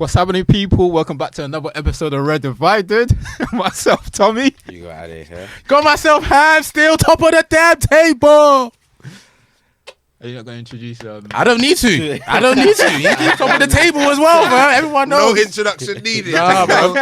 What's happening, people? Welcome back to another episode of Red Divided. Myself, Tommy. You got out of here. Got myself Ham, still top of the damn table. Are you not going to introduce I don't need to. You keep top of the table as well, bro. Everyone knows. No introduction needed. Nah, bro.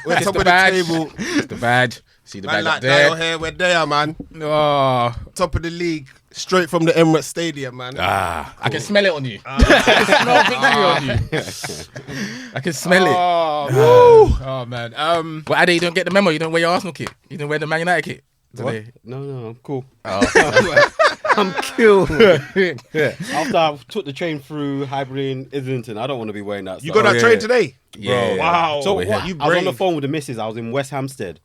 We're top of the table. It's the badge. See the badge Man up like there. Dayo here. We're there, man. Oh, Top of the league. Straight from the Emirates Stadium, man. I can smell it on you. I can smell victory on you. I can smell it. oh man. But Ade, you don't get the memo. You don't wear your Arsenal kit. You don't wear the Man United kit today. No, I'm cool. Oh. I'm killed. After I took the train through Highbury Islington, I don't want to be wearing that. You stuff. got that train today? Yeah. Wow. So We're what? here. I was on the phone with the missus. I was in West Hampstead.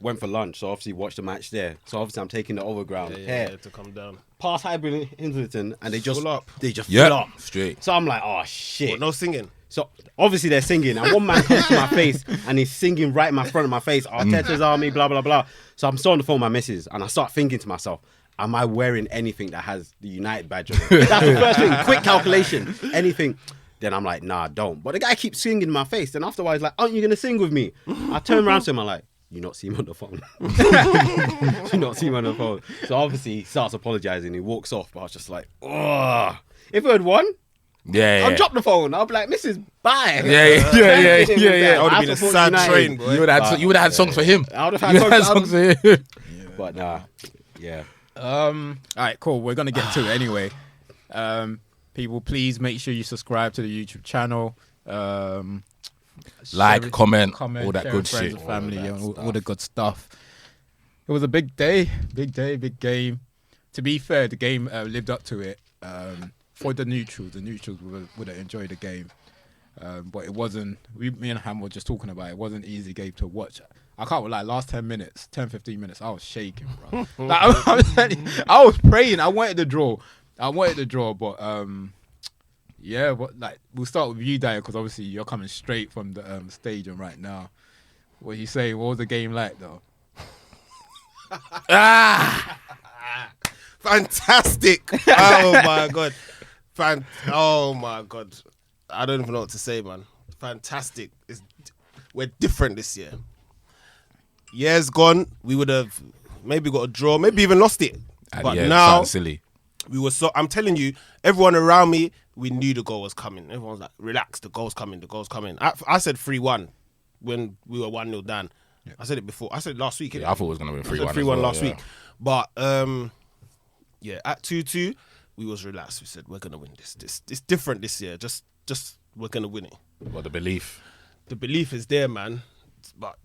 Went for lunch, so obviously watched the match there. So obviously I'm taking the overground here to come down. past Highbury Islington, and they just Full up. fill up. Straight. So I'm like, oh shit. What, no singing? So obviously they're singing, and one man comes to my face and he's singing right in my front of my face. Arteta's army, blah blah blah. So I'm still on the phone with my missus, and I start thinking to myself, am I wearing anything that has the United badge on it? That's the first thing. Quick calculation. Anything. Then I'm like, nah, don't. But the guy keeps singing in my face. Then afterwards, like, aren't you gonna sing with me? I turn around to him, I'm like, you not see me on the phone. You not see me on the phone. So obviously he starts apologizing. He walks off. But I was just like, oh. If I had won, Yeah. I'll drop the phone. I'll be like, Mrs. Bye. Yeah. That would have been a support sad United. train, boy. You would have had songs for him. I would have You had would have songs. songs for him. But nah, yeah. All right, cool. We're gonna get to it anyway. People, please make sure you subscribe to the YouTube channel. Like, share it- comment, all that share good with friends shit. and family, and all the good stuff. It was a big day, big game. To be fair, the game lived up to it. For the neutrals would have enjoyed the game, but it wasn't. Me and Ham were just talking about it. It wasn't an easy game to watch. I can't lie, last 10 minutes, 10, 15 minutes, I was shaking, bro. I was praying. I wanted to draw, but yeah, but like we'll start with you, Dayo, because obviously you're coming straight from the stadium right now. What you say? What was the game like, though? Fantastic. Oh my god. Oh my god. I don't even know what to say, man. Fantastic. We're different this year. Years gone, we would have maybe got a draw, maybe even lost it. But now silly. we were I'm telling you, everyone around me, we knew the goal was coming. Everyone was like, relax, the goal's coming. I said 3-1 when we were 1-0 down. Yeah. I said it before. I said it last week. Yeah, I thought it was going to be 3-1. 3-1 last week. But yeah, at 2-2, we was relaxed. We said, we're going to win this. It's different this year. Just we're going to win it. Well, the belief is there, man. But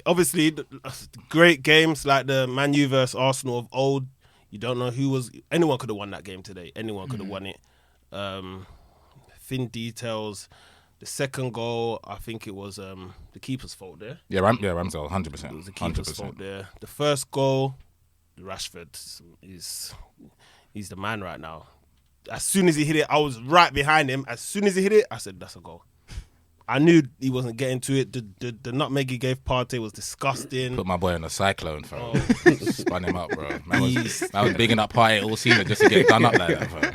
obviously, great games like the Man U versus Arsenal of old. You don't know anyone could have won that game today. Anyone could have won it. Thin details. The second goal, I think it was the keeper's fault there. Yeah, Ramsdale, 100%. It was the keeper's 100%. fault there. The first goal, Rashford he's the man right now. As soon as he hit it, I was right behind him. As soon as he hit it, I said, that's a goal. I knew he wasn't getting to it. The nutmeg he gave Partey was disgusting. Put my boy on a cyclone, fam. Spun him up, bro. Man was bigging up Partey all season just to get done up like that, fam.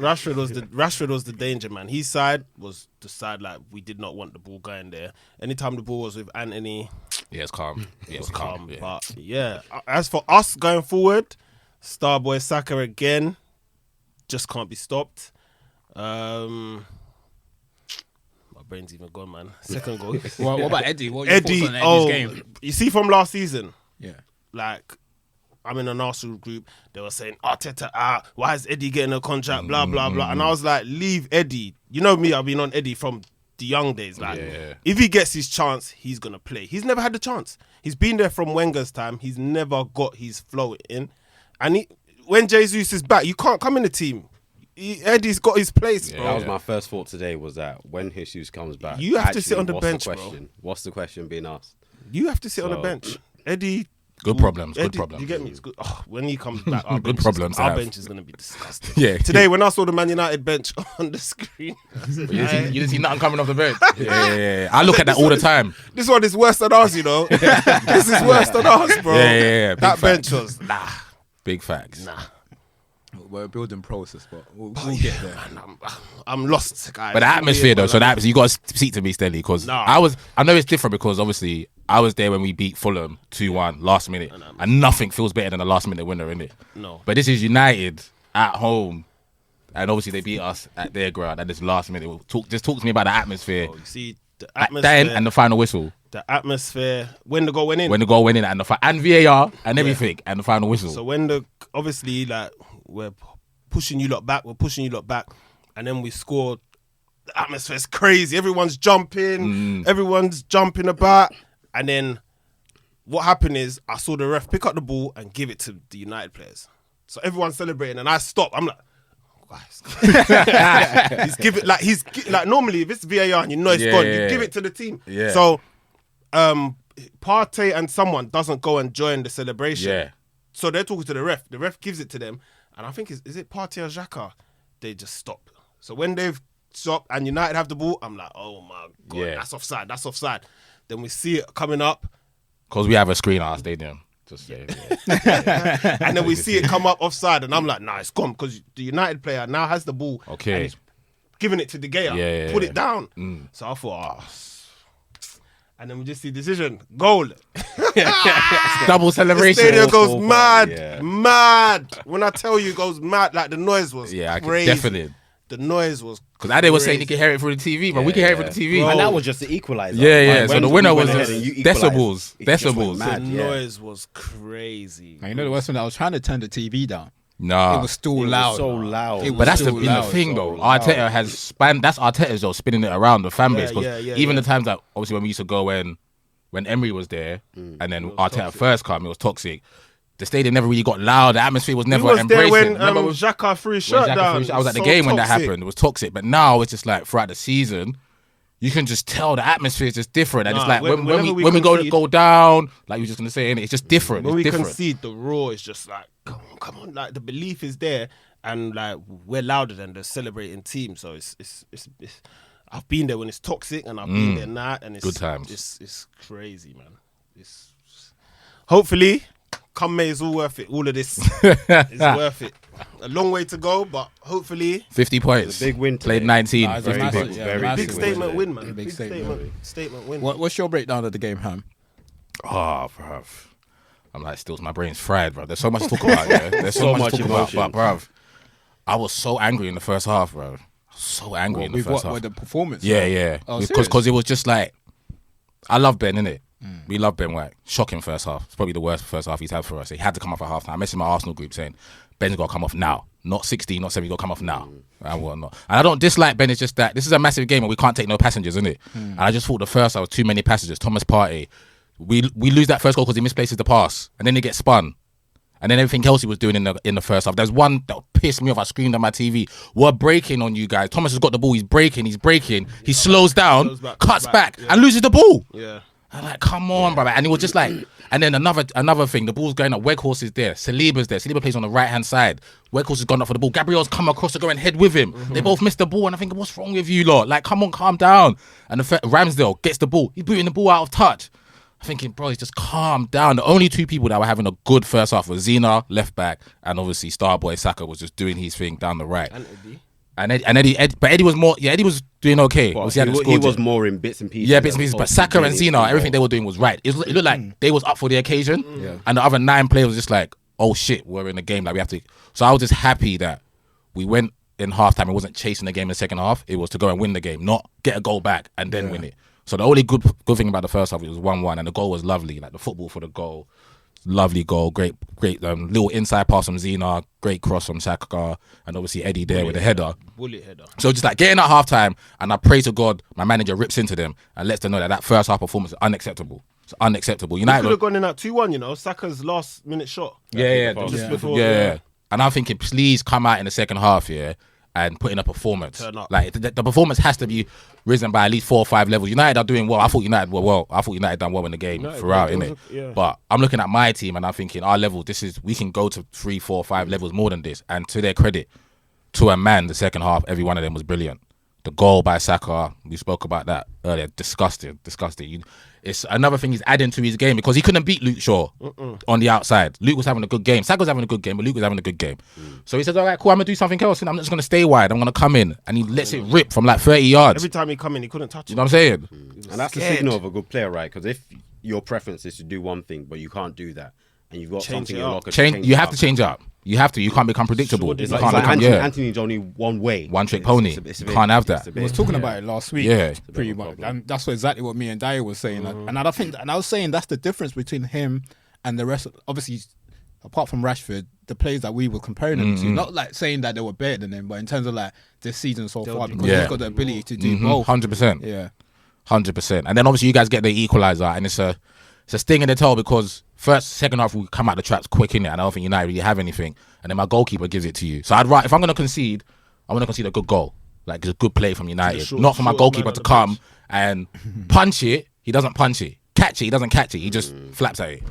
Rashford was the danger, man. His side was the side like we did not want the ball going there. Anytime the ball was with Antony, yeah, it's calm. Yeah, it was calm. Yeah. But yeah, as for us going forward, Starboy Saka again, just can't be stopped. Brain's even gone, man. Second goal. What about Eddie? What are your thoughts on Eddie's game? You see from last season, Yeah. like I'm in an Arsenal group, they were saying, Arteta out, why is Eddie getting a contract, blah, blah, blah. And I was like, leave Eddie. You know me, I've been on Eddie from the young days. Like, if he gets his chance, he's going to play. He's never had the chance. He's been there from Wenger's time. He's never got his flow in. And when Jesus is back, you can't come in the team. Eddie's got his place, bro. That was my first thought today, was that when Jesus comes back, you have to sit on the bench, bro. bro. What's the question being asked? You have to sit on the bench. Eddie... Good problems. You get me? It's good. Oh, when he comes back, our bench is going to be disgusting. Yeah. Today, when I saw the Man United bench on the screen, You didn't see nothing coming off the bench. Yeah. I look at that all the time. This one is worse than ours, you know. This is worse than ours, bro. Yeah. That bench was Big facts. we're a building process, but we'll get there. Man, I'm lost, guys. But the atmosphere though, so the atmosphere, you got to speak to me steadily because Nah. I know it's different because obviously I was there when we beat Fulham 2-1 last minute, and nothing feels better than a last minute winner, innit? No. But this is United at home, and obviously they beat us at their ground, and this last minute. Just talk to me about the atmosphere. You see, the At atmosphere then and the final whistle. The atmosphere when the goal went in. When the goal went in and and VAR and everything and the final whistle. So when obviously like we're pushing you lot back, and then we scored. The atmosphere's crazy. Everyone's jumping, everyone's jumping about, and then what happened is I saw the ref pick up the ball and give it to the United players. So everyone's celebrating, and I stop. I'm like. he's like normally if it's VAR and you know it's gone, you give it to the team. Yeah. So Partey and someone doesn't go and join the celebration. Yeah. So they're talking to the ref. The ref gives it to them, and I think is it Partey or Xhaka? They just stop. So when they've stopped and United have the ball, I'm like, oh my god, that's offside. Then we see it coming up because we have a screen at our stadium. And then we see it come up offside, and I'm like, nah, it's gone because the United player now has the ball. Okay. And he's giving it to Dayo. Put it down. So I thought, and then we just see decision goal. Double The celebration. stadium goes mad. When I tell you, it goes mad. Like the noise was crazy. Definitely. The noise was because Ade was saying you can hear it through the TV, but we can hear it through the TV. And that was just the equalizer. Yeah. So When the winner we was went just ahead and you equalised, decibels. it just went Decibels. mad. the Yeah. noise was crazy. And you know the worst one? I was trying to turn the TV down. Nah. It was still It was loud. so loud. It was But that's still the loud. thing, so though. loud. Arteta has that's Arteta's though spinning it around the fan base. Because even the times that obviously when we used to go when Emery was there, and then Arteta first came, it was toxic. The stadium never really got loud. The atmosphere was never was there embracing. when Xhaka threw his shirt down. I was at the So game when that toxic. happened. It was toxic. But now it's just like throughout the season, you can just tell the atmosphere is just different. And it's like when we go down, like you were just gonna say, innit? It's just different. When it's we different. concede, the roar is just like, come on, like the belief is there, and like we're louder than the celebrating team. So it's I've been there when it's toxic, and I've been there now, and it's Good times. It's crazy, man. It's hopefully come May is all worth it. All of this is worth it. A long way to go, but hopefully 50 points. It's a big win today. Played 19. Nah, it's a 50 massive- points. yeah, Very massive big win statement today. win, man. Big Big statement win. What's your breakdown of the game, Ham? Oh, bruv. I'm like, still, my brain's fried, bro. There's so much to talk about, yeah. There's so much to talk about, emotion. but, bruv, I was so angry in the first half, bro. So angry in the With first half. with the performance? Yeah. Oh, Because it was just like, I love Ben, innit? We love Ben White. Shocking first half. It's probably the worst first half he's had for us. He had to come off at half time. I messaged my Arsenal group saying, Ben's got to come off now. Not 60, not 70, he's got to come off now. And whatnot. And I don't dislike Ben, it's just that this is a massive game and we can't take no passengers, innit? And I just thought the first half was too many passengers. Thomas Partey. We lose that first goal because he misplaces the pass. And then he gets spun. And then everything else he was doing in the first half. There's one that pissed me off. I screamed at my TV. We're breaking on you guys. Thomas has got the ball. He's breaking. He slows down, cuts back, and loses the ball. Yeah. I'm like, come on, brother. And it was just like, and then another thing. The ball's going up. Weghorst is there. Saliba's there. Saliba plays on the right-hand side. Weghorst has gone up for the ball. Gabriel's come across to go and head with him. They both missed the ball. And I think, what's wrong with you lot? Like, come on, calm down. And Ramsdale gets the ball. He's booting the ball out of touch. I'm thinking, bro, he's just calm down. The only two people that were having a good first half was Zena, left back, and obviously Starboy Saka was just doing his thing down the right. And Eddie. But Eddie was more. Yeah, Eddie was doing okay. Well, Obviously, he was more in bits and pieces. Yeah, bits and pieces. But Saka and Zena, everything they were doing was right. It looked like they was up for the occasion. And the other 9 players was just like, oh shit, we're in the game. Like we have to. So I was just happy that we went in halftime. It wasn't chasing the game in the second half. It was to go and win the game, not get a goal back and then win it. So the only good thing about the first half, it was 1-1, and the goal was lovely. Like the football for the goal, lovely goal, great little inside pass from Zena, great cross from Saka, and obviously Eddie there with the header. Bullet header. So just like getting at half time, and I pray to God, my manager rips into them and lets them know that first half performance is unacceptable. It's unacceptable. We United could have gone in at 2-1, you know. Saka's last minute shot. just before. And I'm thinking, please come out in the second half, and put in a performance. Turn up. Like the performance has to be risen by at least 4 or 5 levels. United are doing well. I thought United were well. I thought United done well in the game throughout, innit? Yeah. But I'm looking at my team and I'm thinking, our level, we can go to 3, 4, 5 levels more than this. And to their credit, to a man, the second half, every one of them was brilliant. The goal by Saka, we spoke about that earlier. Disgusting. It's another thing he's adding to his game because he couldn't beat Luke Shaw on the outside. Luke was having a good game. Saka was having a good game, but Luke was having a good game. So he says, all right, cool, I'm going to do something else. And I'm just going to stay wide. I'm going to come in. And he lets it rip from like 30 yards. Every time he come in, he couldn't touch it. You know what I'm saying? And that's the signal of a good player, right? Because if your preference is to do one thing, but you can't do that, and you've got Change something it in up. your locker, You have to change up. You have to. You can't become predictable. Sure, You It's can't like become, Anthony's only one way. One trick pony. It's a You bit- can't have it's that. a We was bit- talking about it last week, Yeah. pretty much, and that's exactly what me and Dayo was saying. And I was saying that's the difference between him and the rest. Obviously, apart from Rashford, the players that we were comparing him to, not like saying that they were better than him, but in terms of like this season so far, because Yeah. he's got the ability to do both. 100%. Yeah, 100%. And then obviously you guys get the equaliser, and it's a sting in the toe because second half we come out the traps quick in it, and I don't think United really have anything. And then my goalkeeper gives it to you. So if I'm going to concede, I'm going to concede a good goal, like a good play from United, not for my goalkeeper to come and punch it. He doesn't punch it. Catch it. He doesn't catch it. He just flaps at it,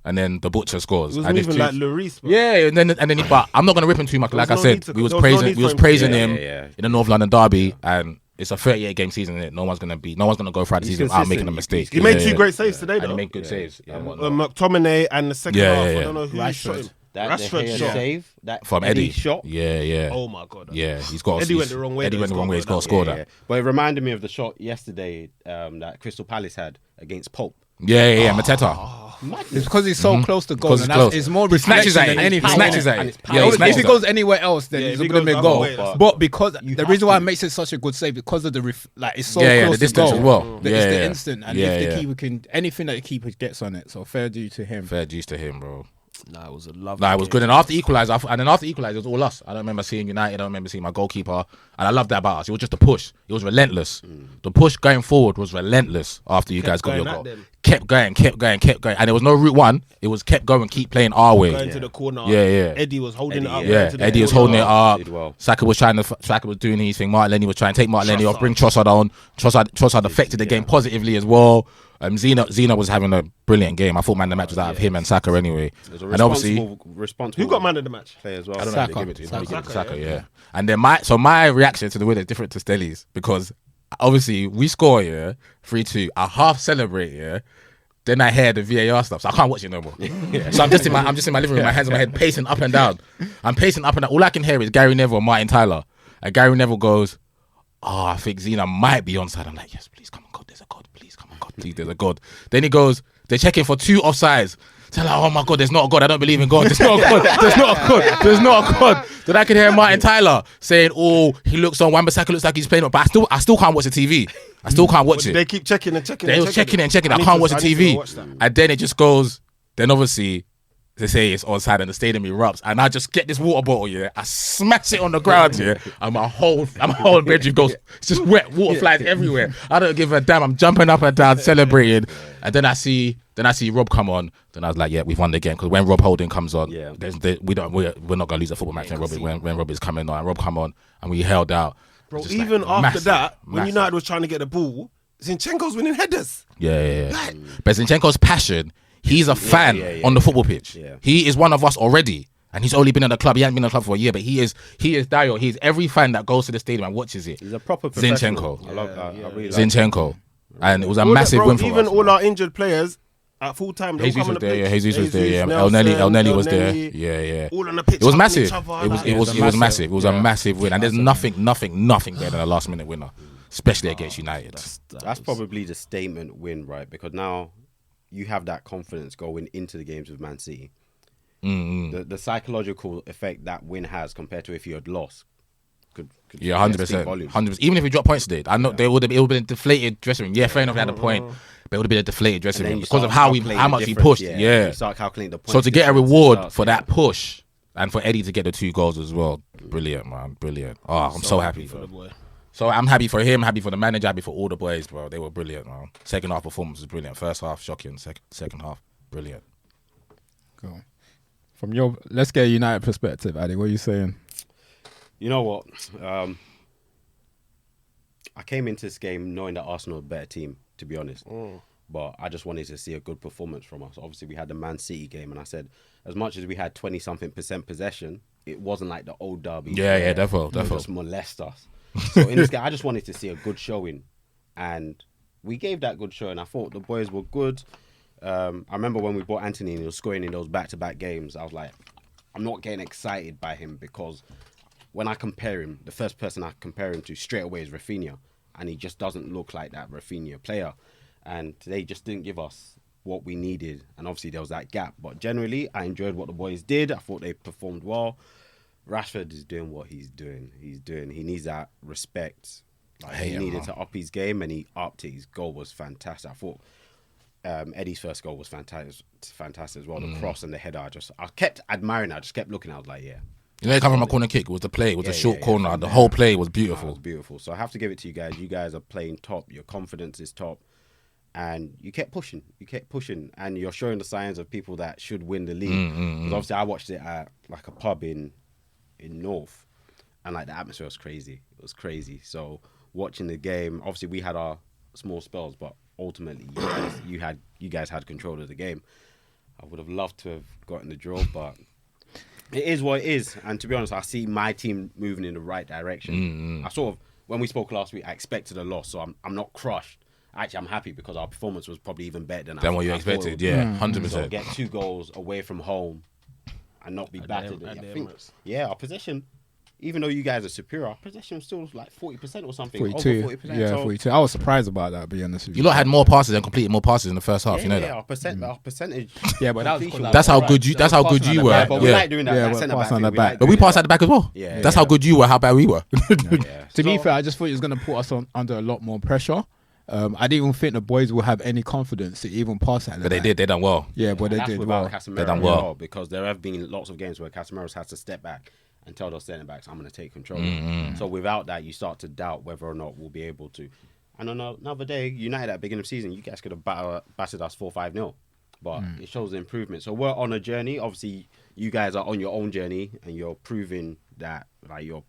and then the butcher scores. It was And it's moving like two- Lloris. bro. Yeah, and then but I'm not going to rip him too much. Like I no said, need to- we was there was no praising need we was for him to- praising yeah, him yeah. in the North London derby, and it's a 38-game season, isn't it? No one's gonna go throughout the He's season without making a consistent. mistake. He made Yeah, two great saves today, and though. he made good saves. and whatnot. McTominay and the second Yeah, half. yeah, yeah. I don't know who Rashford. shot him. That Rashford De Gea shot. save that From Eddie Eddie shot. Yeah. Oh my god. Yeah, he's got. Eddie went the wrong way, Eddie though. went the He's wrong got way. to He's got to go score Yeah, that. yeah. But it reminded me of the shot yesterday that Crystal Palace had against Pope. Yeah. Mateta. it's because he's so close to goal, Because and it's close. it's more He snatches reflection at than it. anything. He snatches at And it. it's Yeah, he If snatches he at goes it. anywhere else, then Yeah, he's if he going to goes make the goal. other way, But because the have reason why it to. makes it such a good save because of it's so Yeah, close the distance to as goal. well. It's Yeah, the yeah. instant, and Yeah, if the yeah. keeper can anything that the keeper gets on it, so fair due to him. Fair dues to him, bro. Nah, it was a lovely. Nah, it was good. And after equaliser, it was all us. I don't remember seeing United. I don't remember seeing my goalkeeper. And I love that about us. It was just a push. It was relentless. The push going forward was relentless after you guys got your going goal. at them. Kept going. And there was no route one. It was kept going, keep playing our way. Going to the corner. Yeah. Eddie was holding it up. Yeah, going to the Eddie was corner. holding it up. Did well. Saka was doing his thing. Martinelli was trying to take Martinelli off, bring Trossard on. Trossard affected the game positively as well. Zena was having a brilliant game. I thought man of the match was out of him and Saka anyway. It was a And obviously, responsible Who got man of the match? play as well. I don't know if they give it to him. Maybe give it to Saka, Saka, yeah. yeah. And then my reaction to the win is different to Stelly's because obviously we score 3-2. I half celebrate Then I hear the VAR stuff, so I can't watch it no more. So I'm just in my living room, my hands on my head, pacing up and down. I'm pacing up and down. All I can hear is Gary Neville, Martin Tyler, and Gary Neville goes, "Oh, I think Zena might be onside." I'm like, "Yes, please, come on, God, there's a God. Please, come on, God, please, there's a God." Then he goes, "They're checking for 2 offsides." So I'm like, "Oh my God, there's not a God. I don't believe in God. There's not a God. There's not a God. There's not a God." Then I can hear Martin Tyler saying, "Oh, he looks on Wan-Bissaka looks like he's playing, but I still can't watch the TV. I still can't watch it." They keep checking and checking. They was checking it and checking. I can't watch the TV. And then it just goes. Then obviously they say it's onside and the stadium erupts. And I just get this water bottle, I smash it on the ground, and my whole bedroom goes. It's just wet. Water flies everywhere. I don't give a damn. I'm jumping up and down, celebrating. And then I see Rob come on. Then I was like, yeah, we've won the game because when Rob Holding comes on, we're not gonna lose a football match when Rob is coming on. And Rob come on and we held out. Bro, Just even like after massive, that, when massive. United was trying to get the ball, Zinchenko's winning headers. Yeah. But Zinchenko's passion, he's a fan on the football pitch. Yeah. He is one of us already. And he's only been in the club. He hasn't been in the club for a year, but he is Dayo. He's every fan that goes to the stadium and watches it. He's a proper professional. Zinchenko. I love that. I really like Zinchenko. And it was a All massive that, bro, win for even us. all our injured players at full time, they all Jesus come on was the there, pitch. Jesus was there, yeah. Nelson, El Nelly was there. Elneny, Yeah. all on the pitch. It was hugging massive. each other, It was like- massive. It was a massive win. And there's nothing better than a last minute winner, especially against United. That's probably the statement win, right? Because now you have that confidence going into the games with Man City. The psychological effect that win has compared to if you had lost could Yeah, speak 100%. volumes. 100%. Even if we dropped points today, I know it would have been a deflated dressing room. Yeah, fair enough, they had a point, but it would have been a deflated dressing And then room you because of start how calculating much the he difference, pushed. You Yeah. start calculating the points. So to get a difference, reward starts- for that push and for Eddie to get the 2 goals as well, brilliant, man, brilliant. Oh, I'm so happy for the them. boy. So I'm happy for him, happy for the manager, happy for all the boys, bro. They were brilliant, man. Second half performance was brilliant. First half shocking. Second half brilliant. Cool. Let's get a United perspective, Addy. What are you saying? You know what? I came into this game knowing that Arsenal are a better team, to be honest. But I just wanted to see a good performance from us. Obviously, we had the Man City game, and I said, as much as we had 20-something% possession, it wasn't like the old derby. Yeah, where defo. they just molest us. So in this game, I just wanted to see a good showing, and we gave that good showing. I thought the boys were good. I remember when we bought Antony and he was scoring in those back-to-back games. I was like, I'm not getting excited by him because when I compare him, the first person I compare him to straight away is Rafinha, and he just doesn't look like that Rafinha player. And they just didn't give us what we needed, and obviously there was that gap. But generally, I enjoyed what the boys did. I thought they performed well. Rashford is doing what he's doing. He needs that respect. Like, he needed to up his game, and he upped it. His goal was fantastic. I thought Eddie's first goal was fantastic as well. The cross and the header. I kept admiring it. I just kept looking. I was like, yeah. You know, coming from a corner kick, it was the play, it was a short corner. The whole play was beautiful. It was beautiful. So I have to give it to you guys. You guys are playing top. Your confidence is top. And you kept pushing. And you're showing the signs of people that should win the league. Because obviously I watched it at like a pub in North. And like the atmosphere was crazy. It was crazy. So watching the game, obviously we had our small spells, but ultimately you guys had control of the game. I would have loved to have gotten the draw, but it is what it is. And to be honest, I see my team moving in the right direction. I sort of, when we spoke last week, I expected a loss, so I'm not crushed. Actually, I'm happy because our performance was probably even better than what you expected. Yeah, 100%. So get 2 goals away from home and not be battered. Our possession, even though you guys are superior, our possession was still like 40% or something. 42. Over 40%. Yeah, so 42. I was surprised about that, to be honest with you. You lot had more passes and completed more passes in the first half. yeah, you know yeah, that. our percentage. Yeah, but that was completion That's how good you. That's how passing good on you the were. back, But we Yeah. like doing that. Yeah, that we're centre-back passing on thing, the we back. like But we doing passed at the back as well. Yeah, That's yeah. how good you were. How bad we were. Yeah. To be fair, I just thought it was going to put us under a lot more pressure. I didn't even think the boys will have any confidence to even pass at But they did. They done well. Yeah, but they That's did without well. Casemiro They done as well. because there have been lots of games where Casemiro's has to step back and tell those centre backs, I'm going to take control. So without that, you start to doubt whether or not we'll be able to. And on another day, United at the beginning of the season, you guys could have battered us 4-5-0. But it shows the improvement. So we're on a journey. Obviously, you guys are on your own journey, and you're proving that like you're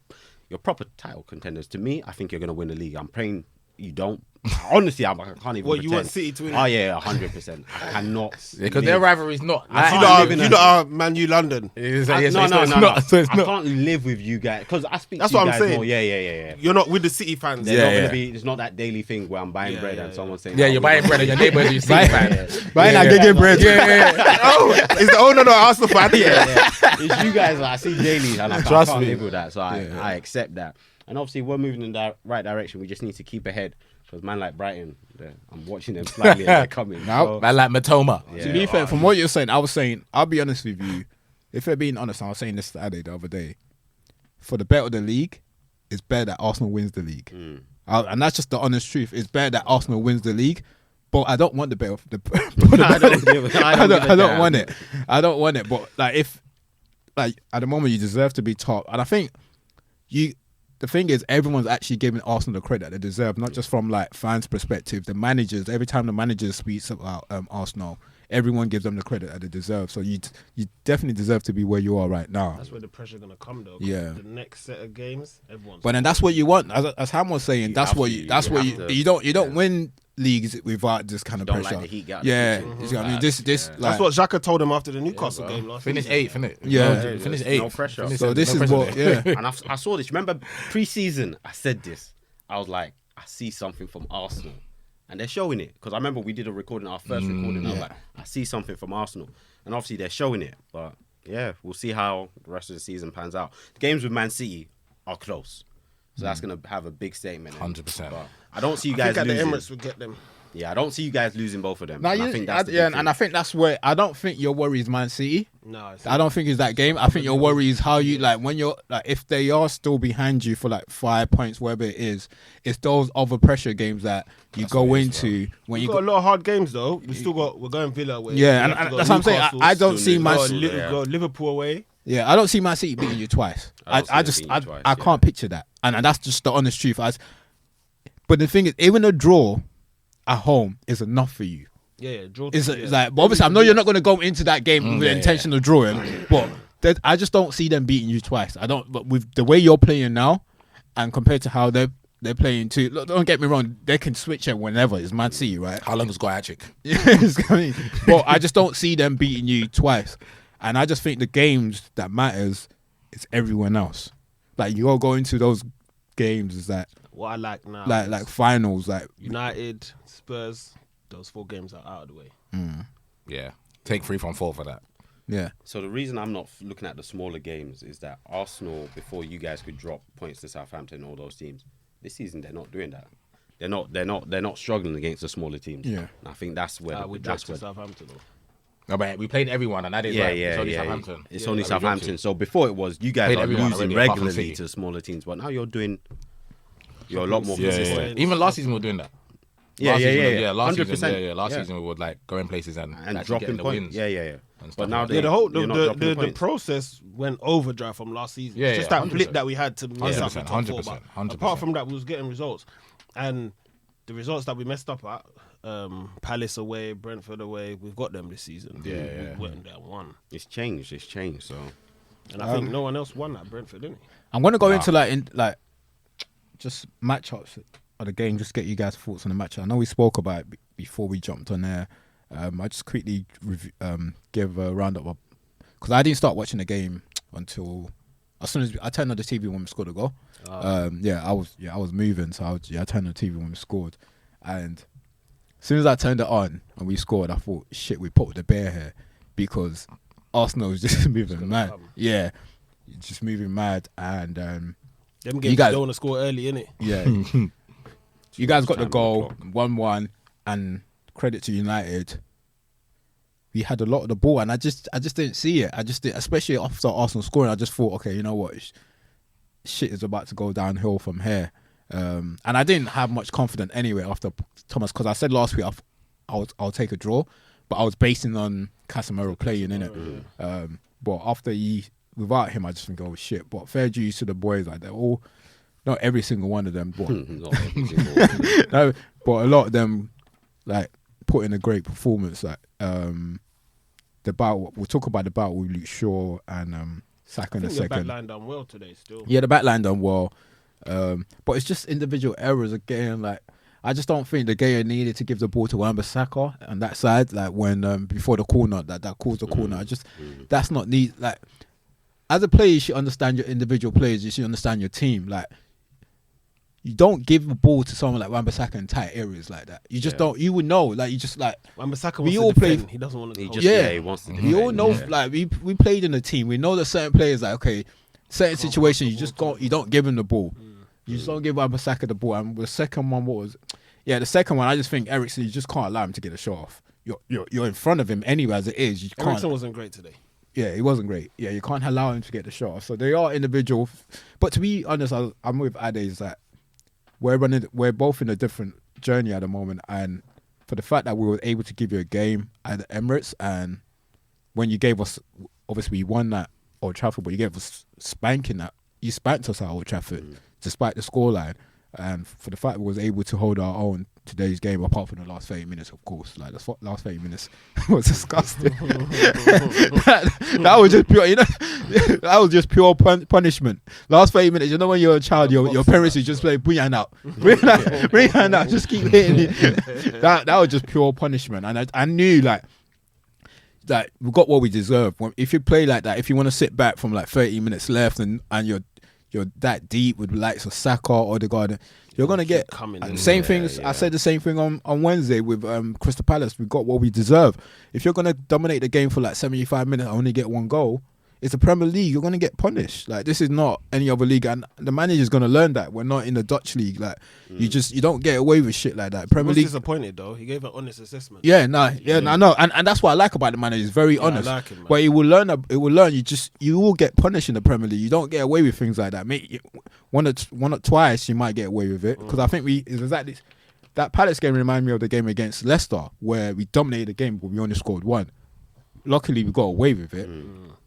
proper title contenders. To me, I think you're going to win the league. I'm praying you don't. Honestly, I can't even What, pretend. you want City to win? Oh, yeah, 100%. I cannot. Because their rivalry is not. You can't lot live in are Man U London. It's No. not. I can't live with you guys because I speak That's to you what I'm guys saying. more. Yeah. You're not with the City fans. They're Yeah, not yeah. gonna be. It's not that daily thing where I'm buying bread and someone's saying, Yeah, "Oh, you're we buying got bread and your City." neighbours you see, man. Buying that gigging bread. Yeah. Oh, is the owner not Arsenal fan? Yeah. It's you guys that I see daily, and I Trust can't me. live with that. So I accept that. And obviously, we're moving in the right direction. We just need to keep ahead because man like Brighton, I'm watching them slightly as they're coming. Now, Man like Matoma. To be fair, from what you're saying, I'll be honest with you. If we're being honest, I was saying this Saturday the other day. For the bet of the league, it's better that Arsenal wins the league. And that's just the honest truth. It's better that Arsenal wins the league. But I don't want the bet of the. I don't want it. I don't want it. But at the moment, you deserve to be top. And I think the thing is, everyone's actually giving Arsenal the credit they deserve, not just from like fans' perspective. The managers, every time the manager speaks about Arsenal, everyone gives them the credit that they deserve. So you definitely deserve to be where you are right now. That's where the pressure's gonna come though. 'cause Yeah. The next set of games, everyone's. But then that's what you want, as Ham was saying. You don't win leagues without this kind of don't pressure. like the heat gap. Yeah, you see what I mean, this That's like, what Xhaka told him after the Newcastle game last Finish season. 8th, innit? Yeah. Finish No 8th. pressure. so this is what And I saw this. Remember pre-season, I said this. I was like, I see something from Arsenal, and they're showing it because I remember we did a recording, our first recording. I was like, I see something from Arsenal, and obviously they're showing it. But yeah, we'll see how the rest of the season pans out. The games with Man City are close, so that's gonna have a big statement. 100%. But I don't see you I guys think at the losing. Emirates would get them. Yeah, I don't see you guys losing both of them. No, And I think that's the big and thing. I think that's where I don't think your worry is Man City. No, I don't think it's that game. I think your worry is how you like when you're like if they are still behind you for like 5 points, whatever it is. It's those other pressure games that you go into when we've you got a lot of hard games though. We're going Villa away. Yeah, We and have to go that's what I'm saying. Newcastle, I don't still see Man Newcastle, City. We've got Liverpool away. Yeah, I don't see Man City beating you twice. I don't see I them just beating you twice, I can't picture that, and that's just the honest truth. But the thing is, even a draw at home is enough for you. Yeah, draw. It's like, but obviously, I know you're not going to go into that game with the intention of drawing, but I just don't see them beating you twice. I don't. But with the way you're playing now, and compared to how they're playing too, look, don't get me wrong, they can switch it whenever. It's Man City, right? How long has got hat-trick? But I just don't see them beating you twice, and I just think the games that matters is everyone else. Like you all go into those games is that What I like now, like finals, like United, Spurs, those 4 games are out of the way. Yeah. Take 3 from 4 for that. yeah. So the reason I'm not looking at the smaller games is that Arsenal, before you guys could drop points to Southampton and all those teams, this season they're not doing that. They're not struggling against the smaller teams. Yeah. And I think that's where We dropped to Southampton. Though. No, but we played everyone, and that is it's only Southampton. It's Yeah. only That we Southampton. dropped So before it was you guys Played are everyone losing already, apart from regularly City. to smaller teams, but now you're a lot more Yeah, consistent. Even last season we were doing that. Yeah, Last yeah, season, yeah, Last 100%. season, last Yeah. season we would like go in places and actually dropping getting the points. wins. Yeah. and But stuff now like they- that. you're not dropping the points. process went overdrive from last season. Yeah, It's just yeah, that blip 100%. that we had to mess up 100%, the top 4. 100%, But 100%. apart from that, we was getting results, and the results that we messed up at, Palace away, Brentford away, we've got them this season. Yeah, we yeah. went there and won, It's changed. So and I think no one else won at Brentford, didn't he? I'm gonna go into just matchups of the game. Just get you guys' thoughts on the match. I know we spoke about it before we jumped on there. I just quickly give a roundup because I didn't start watching the game until as soon as I turned on the TV when we scored a goal. I was moving, so I turned on the TV when we scored, and as soon as I turned it on and we scored, I thought, shit, we put the bear here because Arsenal was just moving mad. come. Yeah, just moving mad, and Them You games guys- don't want to score early, innit? yeah, you guys got the Time goal, on the 1-1, and credit to United. We had a lot of the ball, and I just didn't see it. Especially after Arsenal scoring, I just thought, okay, you know what, shit is about to go downhill from here. And I didn't have much confidence anyway after Thomas, because I said last week I'll take a draw, but I was basing on Casemiro playing in it. But after without him, I just think, oh shit. But fair dues to the boys, like they're all, not every single one of them, but not every single one. no, but a lot of them like put in a great performance. Like the battle, we'll talk about the battle with Luke Shaw and Saka in I a think your second. back line done well today still. Yeah, the back line done well, but it's just individual errors again. Like I just don't think the Dayo needed to give the ball to Saka on that side. Like when before the corner, that caused the corner. I just that's not need. Like as a player, you should understand your individual players. You should understand your team. Like you don't give the ball to someone like Wan-Bissaka in tight areas like that. You just don't. You would know. Like you just like. Wan-Bissaka We wants all to play- defend. He doesn't want to. Yeah. He wants to We defend, all know, yeah. like we played in a team. We know that certain players, like okay, certain situations you just you don't give him the ball. You just don't give Wan-Bissaka the ball. And the second one, what was? Yeah, the second one, I just think Eriksen, you just can't allow him to get a shot off. You're in front of him anyway as it is. You can't. Eriksen wasn't great today. Yeah, he wasn't great. Yeah, you can't allow him to get the shot off. So they are individual. But to be honest, I'm with Ade is that we're both in a different journey at the moment, and for the fact that we were able to give you a game at the Emirates, and when you gave us, obviously we won that Old Trafford, but you gave us spanking that. You spanked us at Old Trafford, despite the scoreline. And for the fact we was able to hold our own today's game, apart from the last 30 minutes, of course. Like the last 30 minutes was disgusting. that was just pure, that was just pure punishment. Last 30 minutes, when you're a child, your parents would just play, bring your hand out, bring your hand out, just keep hitting it. That was just pure punishment. And I knew like we got what we deserve. If you play like that, if you want to sit back from like 30 minutes left and you're that deep with the likes of Saka or Odegaard, you're gonna get coming and in. same things. I said the same thing on Wednesday with Crystal Palace. We got what we deserve. If you're gonna dominate the game for like 75 minutes and only get one goal, it's the Premier League. You're gonna get punished. Like this is not any other league, and the manager's gonna learn that. We're not in the Dutch league. Like you don't get away with shit like that. I Premier was League. disappointed though. He gave an honest assessment. Yeah, I know, and that's what I like about the manager. He's very honest, I like him, man. but he will learn. You will get punished in the Premier League. You don't get away with things like that. Mate, one or twice you might get away with it because I think exactly that Palace game reminded me of the game against Leicester where we dominated the game but we only scored one. Luckily we got away with it,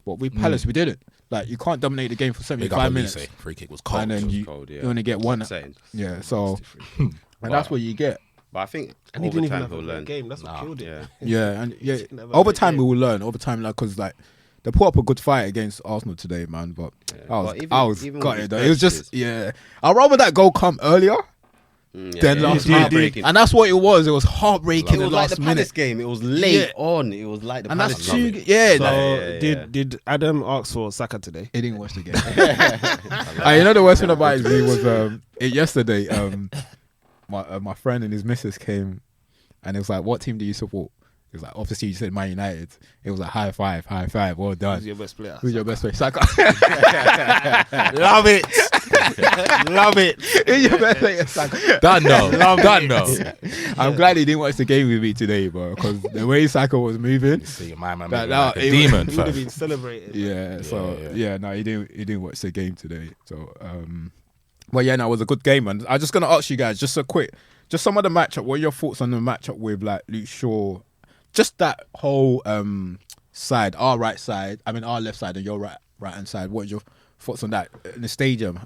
but with Palace we didn't. Like you can't dominate the game for Big up 75 on minutes Lise. Free kick was cold. and then you cold, yeah. only get one. Same. Yeah, so and that's what you get. But I think And he didn't even overtime have he'll a great learn. game. That's what killed it. Yeah. Yeah, and yeah, Never over had a time we game. will learn. Over time, like because like they put up a good fight against Arsenal today, man. But But I was even gutted with though. It was just Spurs, I'd rather that goal come earlier Then last minute. heartbreaking. And that's what it was. It was heartbreaking. It The was like last the Palace minute. game. It was late Yeah. on. It was like the And Palace that's two. game. Yeah. So like, did Adam ask for Saka today? he didn't watch the game. You know the worst thing about it was yesterday. My friend and his missus came, and it was like, "What team do you support?" It was like, obviously you said Man United. It was like high five, well done. Who's your best player? Who's your best player? Saka. Love it. Love it. Who's your best player? Saka. Done no. Done no. I'm glad he didn't watch the game with me today, bro, because the way Saka was moving. See, my man, That- like that- a it- demon. He would have fam. been celebrated. Yeah, so yeah. no, he didn't watch the game today. So well, yeah, no, it was a good game, and I'm just gonna ask you guys just some of the matchup. What are your thoughts on the matchup with like Luke Shaw? Just that whole side, our right side, our left side and your right hand side. What are your thoughts on that in the stadium?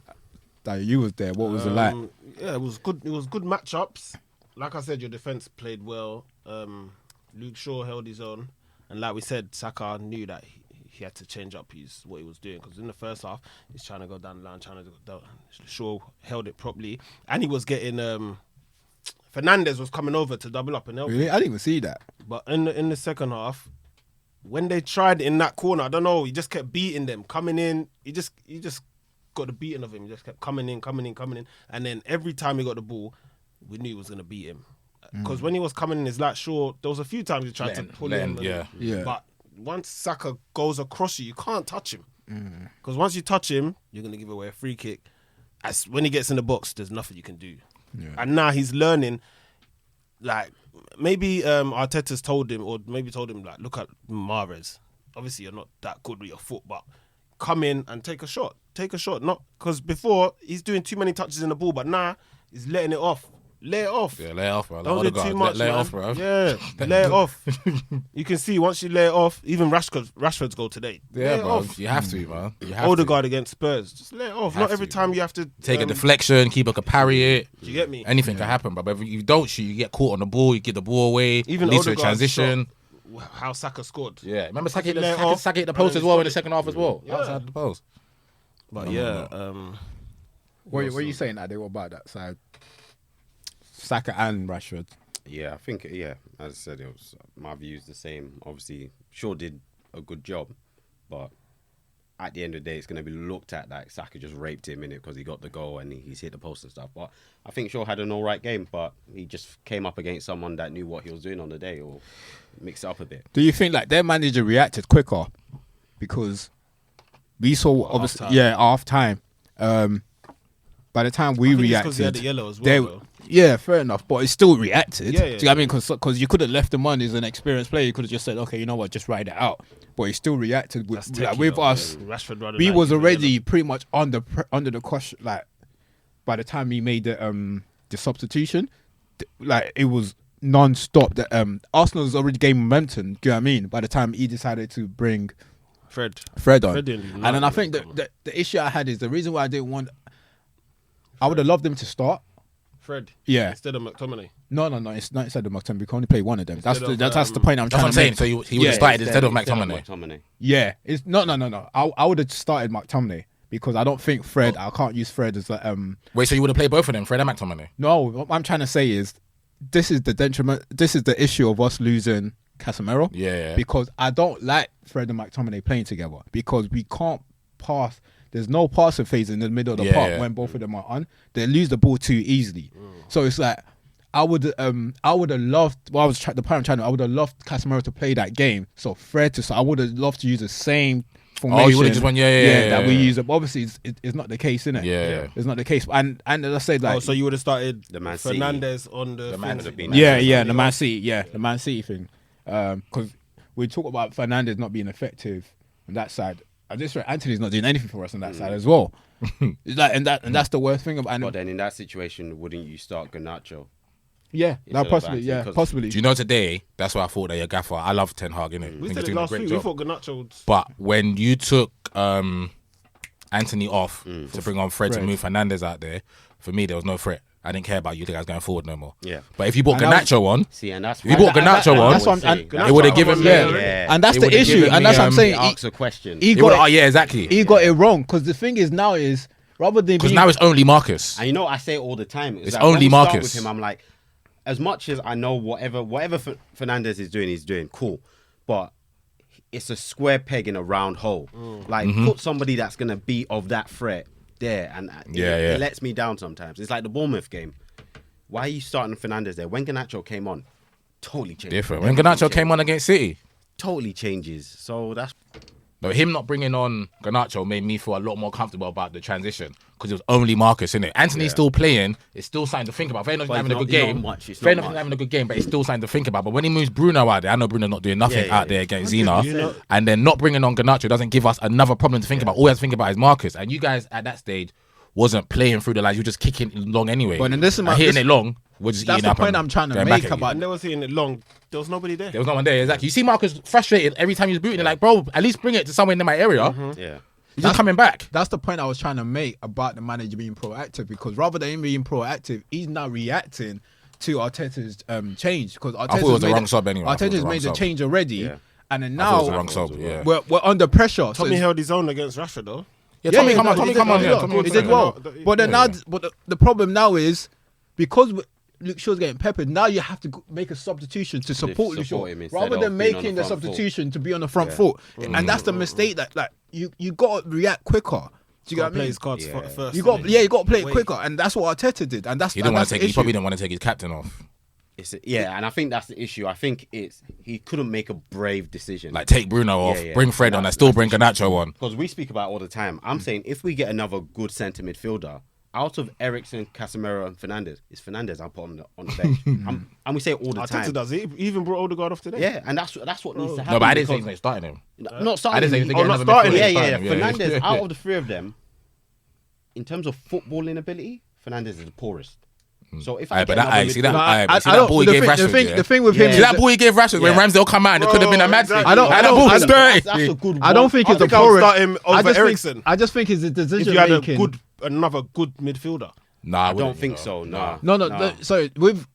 That you was there. What was it like? Yeah, it was good. It was good matchups. Like I said, your defense played well. Luke Shaw held his own, and like we said, Saka knew that he had to change up what he was doing, because in the first half he's trying to go down the line, trying to go down. Shaw held it properly, and he was getting. Fernandes was coming over to double up and help. Really? I didn't even see that. But in the second half, when they tried in that corner, I don't know, he just kept beating them, coming in. He just got the beating of him. He just kept coming in. And then every time he got the ball, we knew he was going to beat him. Because when he was coming in his lat short, there was a few times he tried to pull him. Yeah. But once Saka goes across you can't touch him. Because once you touch him, you're going to give away a free kick. As when he gets in the box, there's nothing you can do. Yeah. And now he's learning, like, maybe Arteta's told him, like, look at Mahrez. Obviously, you're not that good with your foot, but come in and take a shot. Not because before he's doing too many touches in the ball, but now he's letting it off. Lay it off. Yeah, lay it off, bro. Don't do too much, lay it man. off, bro. Yeah, lay it off. You can see once you lay it off, even Rashford's goal today. Yeah, lay it bro. off. You have to, man. You have Odegaard against Spurs. Just lay it off. Have Not every to, time bro. you have to take a deflection, keeper could parry it. Do you get me? Anything can happen, bro. But if you don't shoot, you get caught on the ball, you get the ball away, Even leads to a Odegaard's transition. shot, how Saka scored. Yeah, remember Saka hit Lay it off, the post and as well in then the second half as well. Yeah. Outside the post. But What are you saying, Ade? What about that side? Saka and Rashford. Yeah, I think, as I said, it was my view's the same. Obviously, Shaw did a good job, but at the end of the day, it's going to be looked at like Saka just raped him in it because he got the goal and he's hit the post and stuff. But I think Shaw had an all right game, but he just came up against someone that knew what he was doing on the day or mixed it up a bit. Do you think like their manager reacted quicker? Because we saw obviously, half time. By the time we reacted, because he had the yellow as well. they- Though. yeah, fair enough, but it still reacted. Yeah, Do you know what I mean? Because you could have left him on as an experienced player. You could have just said, okay, you know what, just ride it out. But he still reacted with, That's like, techie, with though, us. man. Rashford rather We than was give him already yellow. pretty much under the question. Like by the time he made the substitution, like it was non-stop. That Arsenal's already gained momentum. Do you know what I mean? By the time he decided to bring Fred on, didn't do and nothing then I think with him. the issue I had is the reason why I didn't want. I would have loved him to start. Fred. Yeah. Instead of McTominay. No, it's not inside the McTominay. We can only play one of them. That's Instead that's of, the point I'm That's trying what I'm to saying. make. So he would have started instead of McTominay. McTominay. Yeah, it's no. I would have started McTominay because I don't think Fred. I can't use Fred as a Wait, so you would have played both of them, Fred and McTominay? No, what I'm trying to say is this is the detriment. This is the issue of us losing Casemiro. Yeah. Because I don't like Fred and McTominay playing together because we can't pass. There's no passing phase in the middle of the park when both of them are on. They lose the ball too easily. So it's like I would have loved. Well, I was the point I'm trying to. I would have loved Casemiro to play that game. So Fred to. So I would have loved to use the same formation. Oh, you would have just went that we use. But obviously, it's not the case, innit? Yeah. It's not the case. And as I said, like, So you would have started The Man City. Fernandes on the Man thing. would have been- the Man City, the Man City thing. Because we talk about Fernandes not being effective on that side. I just read Antony's not doing anything for us on that side as well. It's like, and that's the worst thing about. But then in that situation, wouldn't you start Garnacho? Yeah, Instead of possibly. Antony, Yeah, 'cause- possibly. Do you know today? That's why I thought that your gaffer. I love Ten Hag, innit? We I think said he's it doing a last great week. We job. thought Garnacho would... But when you took Antony off to bring on Fred to move Fernandes out there, for me there was no threat. I didn't care about you guys going forward no more. Yeah. But if you brought And that Garnacho on, See, and that's if you brought Garnacho on, that's what I'm- it would have given me. Yeah. And that's It the would've issue. given And me, that's what I'm saying. Ask a question. He It would've- got yeah, exactly. He got it wrong because the thing is now is rather than Because being, now it's only Marcus. And you know, I say it all the time. It's like, only when we start Marcus. with him, I'm like, as much as I know whatever Fernandes is doing, he's doing cool, but it's a square peg in a round hole. Like, put somebody that's gonna be of that threat there, and it lets me down sometimes. It's like the Bournemouth game. Why are you starting Fernandes there? When Garnacho came on, totally changed. Different. When Garnacho came on against City, totally changes. So that's no, him not bringing on Garnacho made me feel a lot more comfortable about the transition because it was only Marcus, innit? Anthony's still playing. It's still something to think about. Fair enough, he's having a good game. Fair enough, he's having a good game, but it's still something to think about. But when he moves Bruno out there, I know Bruno's not doing nothing out there against Zena. And then not bringing on Garnacho doesn't give us another problem to think about. All we have to think about is Marcus. And you guys at that stage wasn't playing through the lines. You were just kicking it long anyway. But then this is my, hitting it long. We're just that's eating the up point and I'm trying to going make back at you. about. And they was hitting it long. There was nobody there. There was no one there, exactly. You see Marcus frustrated every time he's booting. Like, bro, at least bring it to someone in my area. yeah. He's just coming back. That's the point I was trying to make about the manager being proactive, because rather than him being proactive, he's now reacting to Arteta's change. Because thought it was the wrong sub anyway. I thought it was Arteta's the made wrong the sub. change already, Yeah. and then I thought it was the now wrong sub, yeah. we're under pressure. Tommy held his own against Rashford though. Yeah, Tommy, come on, he Tommy, did come on. well. Yeah, Tommy He did well. But then Yeah. now, but the problem now is because Luke Shaw's getting peppered. Now you have to make a substitution to support Luke Shaw, support him instead rather of than being on making the the front foot. substitution to be on the front foot. And that's the mistake that like you got to react quicker. Do you get what I Play mean? his cards first. You got innit? you got to play it Wait. quicker, and that's what Arteta did. And that's He didn't want that's to take. the He probably issue. didn't want to take his captain off. And I think that's the issue. I think he couldn't make a brave decision. Like take Bruno off, yeah. bring Fred on, and still bring Garnacho on. Because we speak about it all the time. I'm saying if we get another good centre midfielder out of Eriksen, Casemiro, and Fernandes, it's Fernandes I'll put on the bench. And we say it all the Arteta time. does it. He even brought Odegaard off today. Yeah, and that's what needs to happen. No, but I didn't say because- he's not starting him. Not starting. I didn't say him. he's Oh, getting not another starting midfielder. him. Yeah. Starting him, Fernandes, out of the three of them, in terms of footballing ability, Fernandes is the poorest. So if I But get that, another see that, midfielder- see that ball he gave Rashford. The thing with him, See that ball he gave Rashford when Yeah. Ramsdale come out and it could have been a mad thing. exactly. I don't- And I that don't- ball I was don't- dirty. That's a good. I don't think I it's a think I would poor. start him over Eriksen. I just think it's a If decision you had making. another good midfielder. Nah, I don't think so. No. No. So with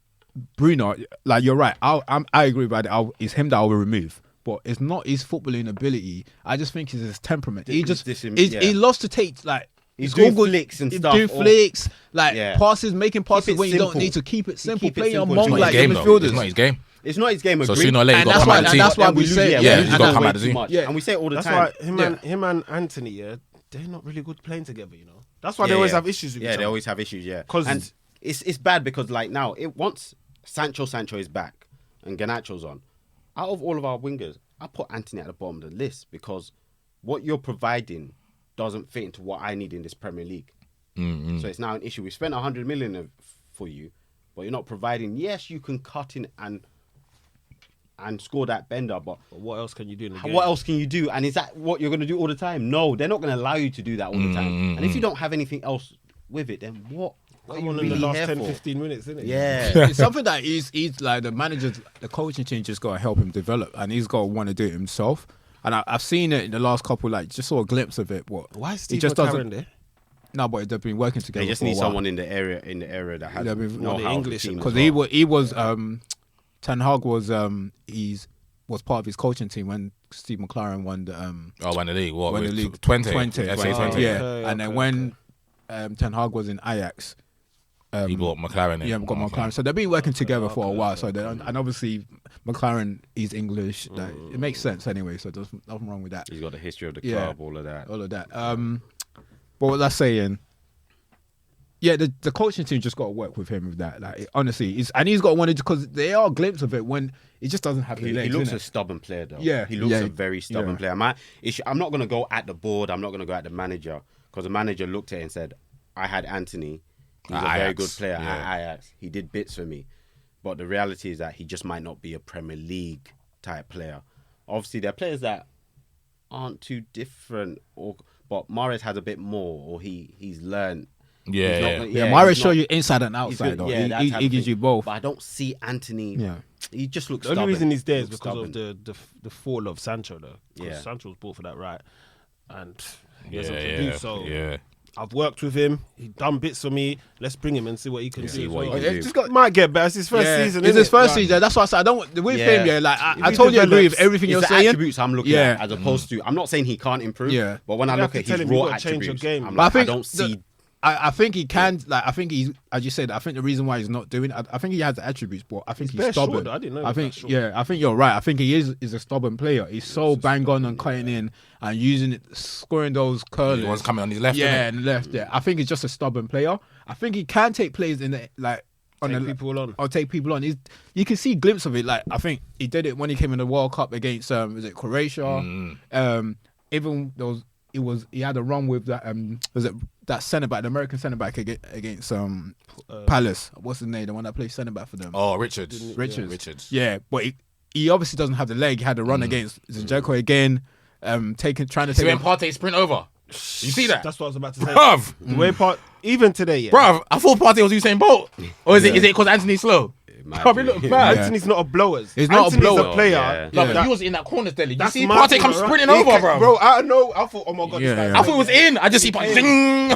Bruno, like you're right. I agree about it. It's him that I will remove. But it's not his footballing ability. I just think it's his temperament. He loves to take like. He's it's doing all good. flicks and He's stuff, doing or- flicks, like Yeah. passes, making passes it when you don't simple. need to. Keep it simple. Keep it Playing simple. among It's not his like the game, though. It's not midfielders. his game. It's not his game. So agreed. sooner or later, you And got to that's come why- out of the and team. that's why Then we lose, say- Yeah, we you lose got to that come way out of the too team. much. Yeah. And we say it all the That's time. why him and Anthony, they're not really good playing together. You know. That's why they always have issues with each Yeah, other. they always have issues. Yeah, 'Cause- and it's bad because like now once Sancho is back and Garnacho's on, out of all of our wingers, I put Antony at the bottom of the list because what you're providing doesn't fit into what I need in this Premier League. So it's now an issue. We spent 100 million for you, but you're not providing. Yes, you can cut in and score that bender, but What else can you do in the game? what else can you do? And is that what you're going to do all the time? No, they're not going to allow you to do that all the time. And if you don't have anything else with it, then what are Come you on really in the last here 10, for? 15 minutes, isn't it? Yeah. It's something that he's like the coaching team just got to help him develop, and he's got to want to do it himself. And I've seen it in the last couple, like just saw a glimpse of it. But Why is he Steve just McLaren doesn't. there? No, but they've been working together. They just for a need while. someone in the area that has Yeah, with- know the how English the team Because as well. he was Ten Hag was was part of his coaching team when Steve McLaren won the Won the league. What? won the with league 20. 20. FC 20. Yeah, Okay, and then okay, when Ten Hag was in Ajax, He brought McLaren in. yeah, got McLaren. So they've been working together for a while. So and obviously McLaren is English. Like, it makes sense anyway. So there's nothing wrong with that. He's got the history of the Yeah. club, all of that. All of that. But what that's saying, yeah, the coaching team just got to work with him with that. Like honestly, he's got to want it because there are glimpses of it when it just doesn't have the He legs. looks innit? a stubborn player, though. Yeah, he looks yeah, a very stubborn yeah. player. I'm not going to go at the board. I'm not going to go at the manager because the manager looked at it and said, "I had Antony. He's a very Ajax, good player yeah. at Ajax. He did bits for me, but the reality is that he just might not be a Premier League type player. Obviously, there are players that aren't too different, but Mahrez has a bit more, or he's learned." Yeah, He's not yeah. gonna- Yeah, he's Mahrez not- show you inside and he's outside. good. Though. Yeah, that he type he of gives thing. you both. But I don't see Antony. Yeah. He just looks The only stubborn. reason he's there is Looks because stubborn. of the fall of Sancho, though. 'Cause Yeah. Sancho was bought for that right, and he Yeah, doesn't yeah, produce. So yeah. I've worked with him. He done bits for me. Let's bring him and see what he can do. See as what he well. can do. It's just got- Might get better. It's his first season. It's his innit? first Like, season. That's why I said I don't. With Yeah. him, yeah. Like If I he told you, agree with develops- everything It's you're the saying. attributes I'm looking Yeah. at as opposed to. I'm not saying he can't improve. Yeah. But when I You look have at to tell his him you raw gotta change your attributes, game. I'm But I like, I think don't see I think he can. Like, I think he's, as you said, I think the reason why he's not doing it, I think he has the attributes, but I think he's bare stubborn. short, though. I didn't know he I was think, that short. yeah, I think you're right. I think he is a stubborn player. He's so bang on and cutting in and using it, scoring those curlers. He was coming on his left. Yeah, innit? and left. Yeah, I think he's just a stubborn player. I think he can take plays in the like. Take people on. Or take people on. You can see a glimpse of it. Like, I think he did it when he came in the World Cup against was it Croatia? Even those he had a run with that was it that centre back, the American centre back against Palace. What's his name? The one that plays centre back for them. Oh, Richards. Richards. Yeah, but he obviously doesn't have the leg. He had a run against Zinchenko again. Trying to See take when Partey sprint over. You see that? That's what I was about to say. Bruv. The way even today, yeah. Bruv, I thought Partey was Usain Bolt. Or is it because Anthony's slow? Probably look bad. Anthony's not a blower. He's not a blower. A player. Yeah. No, but he was in that corner, Deli. You That's see my Partey thing, come right? sprinting He over, ca- bro. Bro, I know. I thought, oh my God, Yeah, this guy's yeah. I thought it was in. I just see Partey. Zing.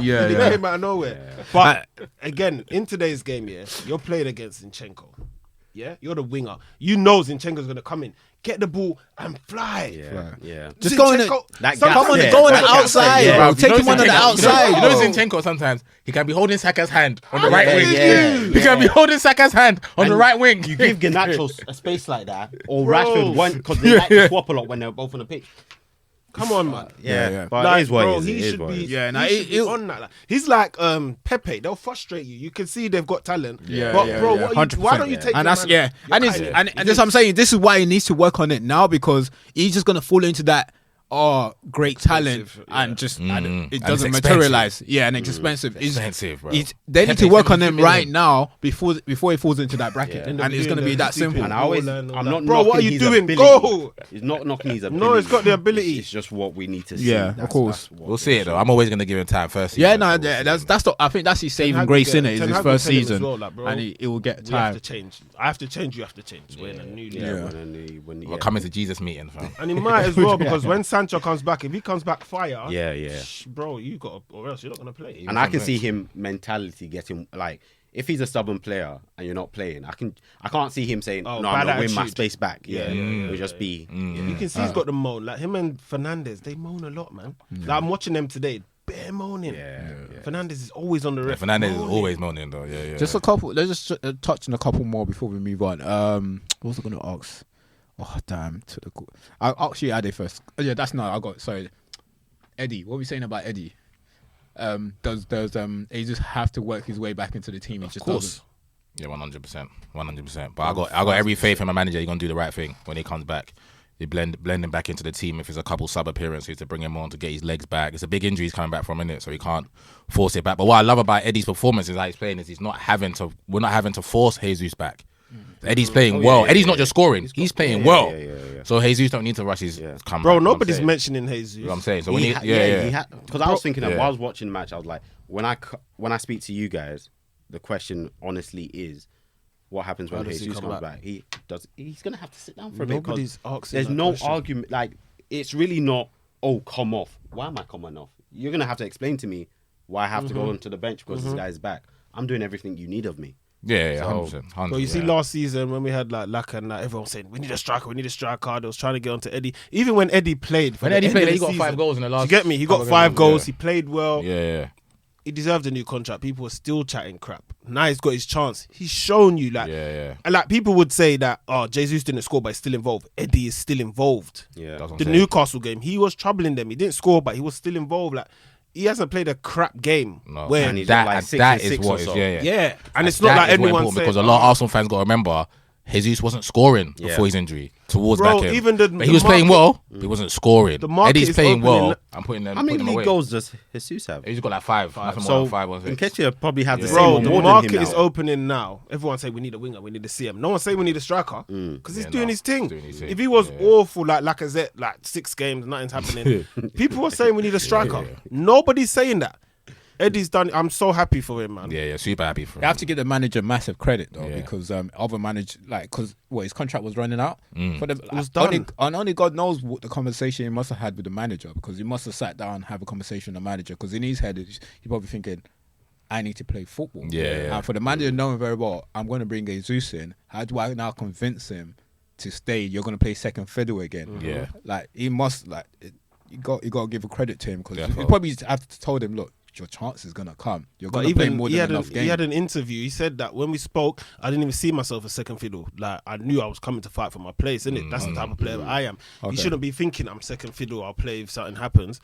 Yeah, He yeah. came out of nowhere. But again, in today's game, yeah, you're playing against Zinchenko. Yeah, you're the winger. You know Zinchenko's gonna come in, get the ball, and fly. Yeah. Just go in That Sometimes- gap on there. go on the That gap outside, there, bro. You Take know him on the Zinchenko- outside. You know Zinchenko sometimes he can be holding Saka's hand on the right wing. yeah, He can be holding Saka's hand on the And right wing. You give Garnacho a space like that, or Bro. Rashford one because they like to swap a lot when they're both on the pitch. Come on, man. Yeah. But Like, it is what bro, it is. he It is should what it be. is. Yeah, nah, he should be it- on that. Like, he's like Pepe. They'll frustrate you. You can see they've got talent. Yeah, but yeah, bro, yeah, what 100%. why don't you take? And your that's man? yeah, You're and it's cutting it. and that's what I'm saying. This is why he needs to work on it now because he's just gonna fall into that great talent Expensive, yeah. and just and And it it's doesn't expensive. materialize. Yeah, and it's expensive. It's expensive, bro. They need to Pepe, work on 72 him right million. now before he falls into that bracket, End and up it's gonna doing be the that stupid simple. And I always, Ball and all I'm that. not Bro, knocking what are you his doing? ability. Go. He's not knocking his ability. No, he's got the ability. It's just what we need to see. Yeah, of course. What We'll see it though. I'm always gonna give him time first. Yeah, season, no, so we'll see. that's the. I think that's his saving Hag grace will in get- it. Is Ten his Hag will first tell him as season, well, like, bro, and he will get We have time. to change. I have to change. You have to change. We're in a new league. Yeah. We're coming to Jesus meeting, fam. And he might as well because when Sancho comes back, if he comes back fire, Yeah. bro, you got or else you're not gonna play. And I can see him mentality getting like if he's a stubborn player and you're not playing, I can't see him saying Oh, no, I'm bad gonna win my attitude. space back. Yeah, it'll just be You can see he's got the moan. Like him and Fernandez, they moan a lot, man. Like I'm watching them today, bare moaning. Fernandez is always on the ref. Fernandez is moaning. always moaning though. Yeah. Just a couple. Let's just touch on a couple more before we move on. What was I going to ask? Oh damn! I'll actually Ade first. Oh, yeah, that's not. I got sorry. Eddie, what were we saying about Eddie? Does he just have to work his way back into the team? He just doesn't. Yeah, 100%. But I got every faith in my manager. He's gonna do the right thing when he comes back. You blend him back into the team. If there's a couple sub appearances to bring him on to get his legs back, it's a big injury he's coming back from, innit? So he can't force it back. But what I love about Eddie's performance is how he's playing is we're not having to force Jesus back. Eddie's playing well. Eddie's not just scoring; he's playing well. So Jesus don't need to rush his comeback. Bro, you know what I'm nobody's saying? mentioning Jesus. You know what I'm saying? So when He he, ha- because I was thinking that yeah. while I was watching the match, I was like, when I speak to you guys, the question honestly is, what happens when How does he Jesus come comes back? back? He's gonna have to sit down for a bit. 'Cause Nobody's asking. there's that no question. argument. Like it's really not. Oh, come off. Why am I coming off? You're gonna have to explain to me why I have to go onto the bench because this guy's back. I'm doing everything you need of me. yeah, So- 100%. But you see, last season when we had like Laka and everyone was saying we need a striker. They was trying to get onto Eddie. Even when Eddie played, When Eddie played, he got 5 goals in the last. You get me? He got couple 5 games, goals. yeah. He played well. Yeah. He deserved a new contract. People were still chatting crap. Now he's got his chance. He's shown you like, Yeah. and like people would say that Jesus didn't score, but he's still involved. Eddie is still involved. Yeah. That's what I'm The saying. Newcastle game, he was troubling them. He didn't score, but he was still involved. Like he hasn't played a crap game. No. Where And he's got like 6 and is 6 what or is so. yeah, and it's not That like is what anyone important saying, because a lot of Arsenal fans got to remember Jesus wasn't scoring before his injury towards Bro, back end. even the- But the he was playing market- well. He wasn't scoring. The market Eddie's is playing opening- well. I'm putting them. How many putting them league away. goals does Jesus have? He's got like 5. Nothing more So than 5 or 6. Nketiah probably has the same Bro, or the more market than him is now. opening now. Everyone say we need a winger, we need a CM. No one say we need a striker because he's doing his thing. doing his thing. If he was awful like Lacazette, like 6 games, nothing's happening. People were saying we need a striker. Nobody's saying that. Eddie's done. I'm so happy for him, man. Yeah, super happy for him. You have to give the manager massive credit though, Yeah. because other managers because his contract was running out. For them, it was only, done. and only God knows what the conversation he must have had with the manager, because he must have sat down and have a conversation with the manager, because in his head he's probably thinking, I need to play football. Yeah. And for the manager knowing very well, I'm going to bring Jesus in. How do I now convince him to stay? You're going to play second fiddle again. Yeah. Like he must you got to give a credit to him, because Yeah, he probably have to told him, look, your chance is gonna come. You're But gonna play even more than enough he games. had an interview. He said that when we spoke, I didn't even see myself as second fiddle. Like I knew I was coming to fight for my place, innit? That's the type of player I am. Okay. He shouldn't be thinking I'm second fiddle. I'll play if something happens.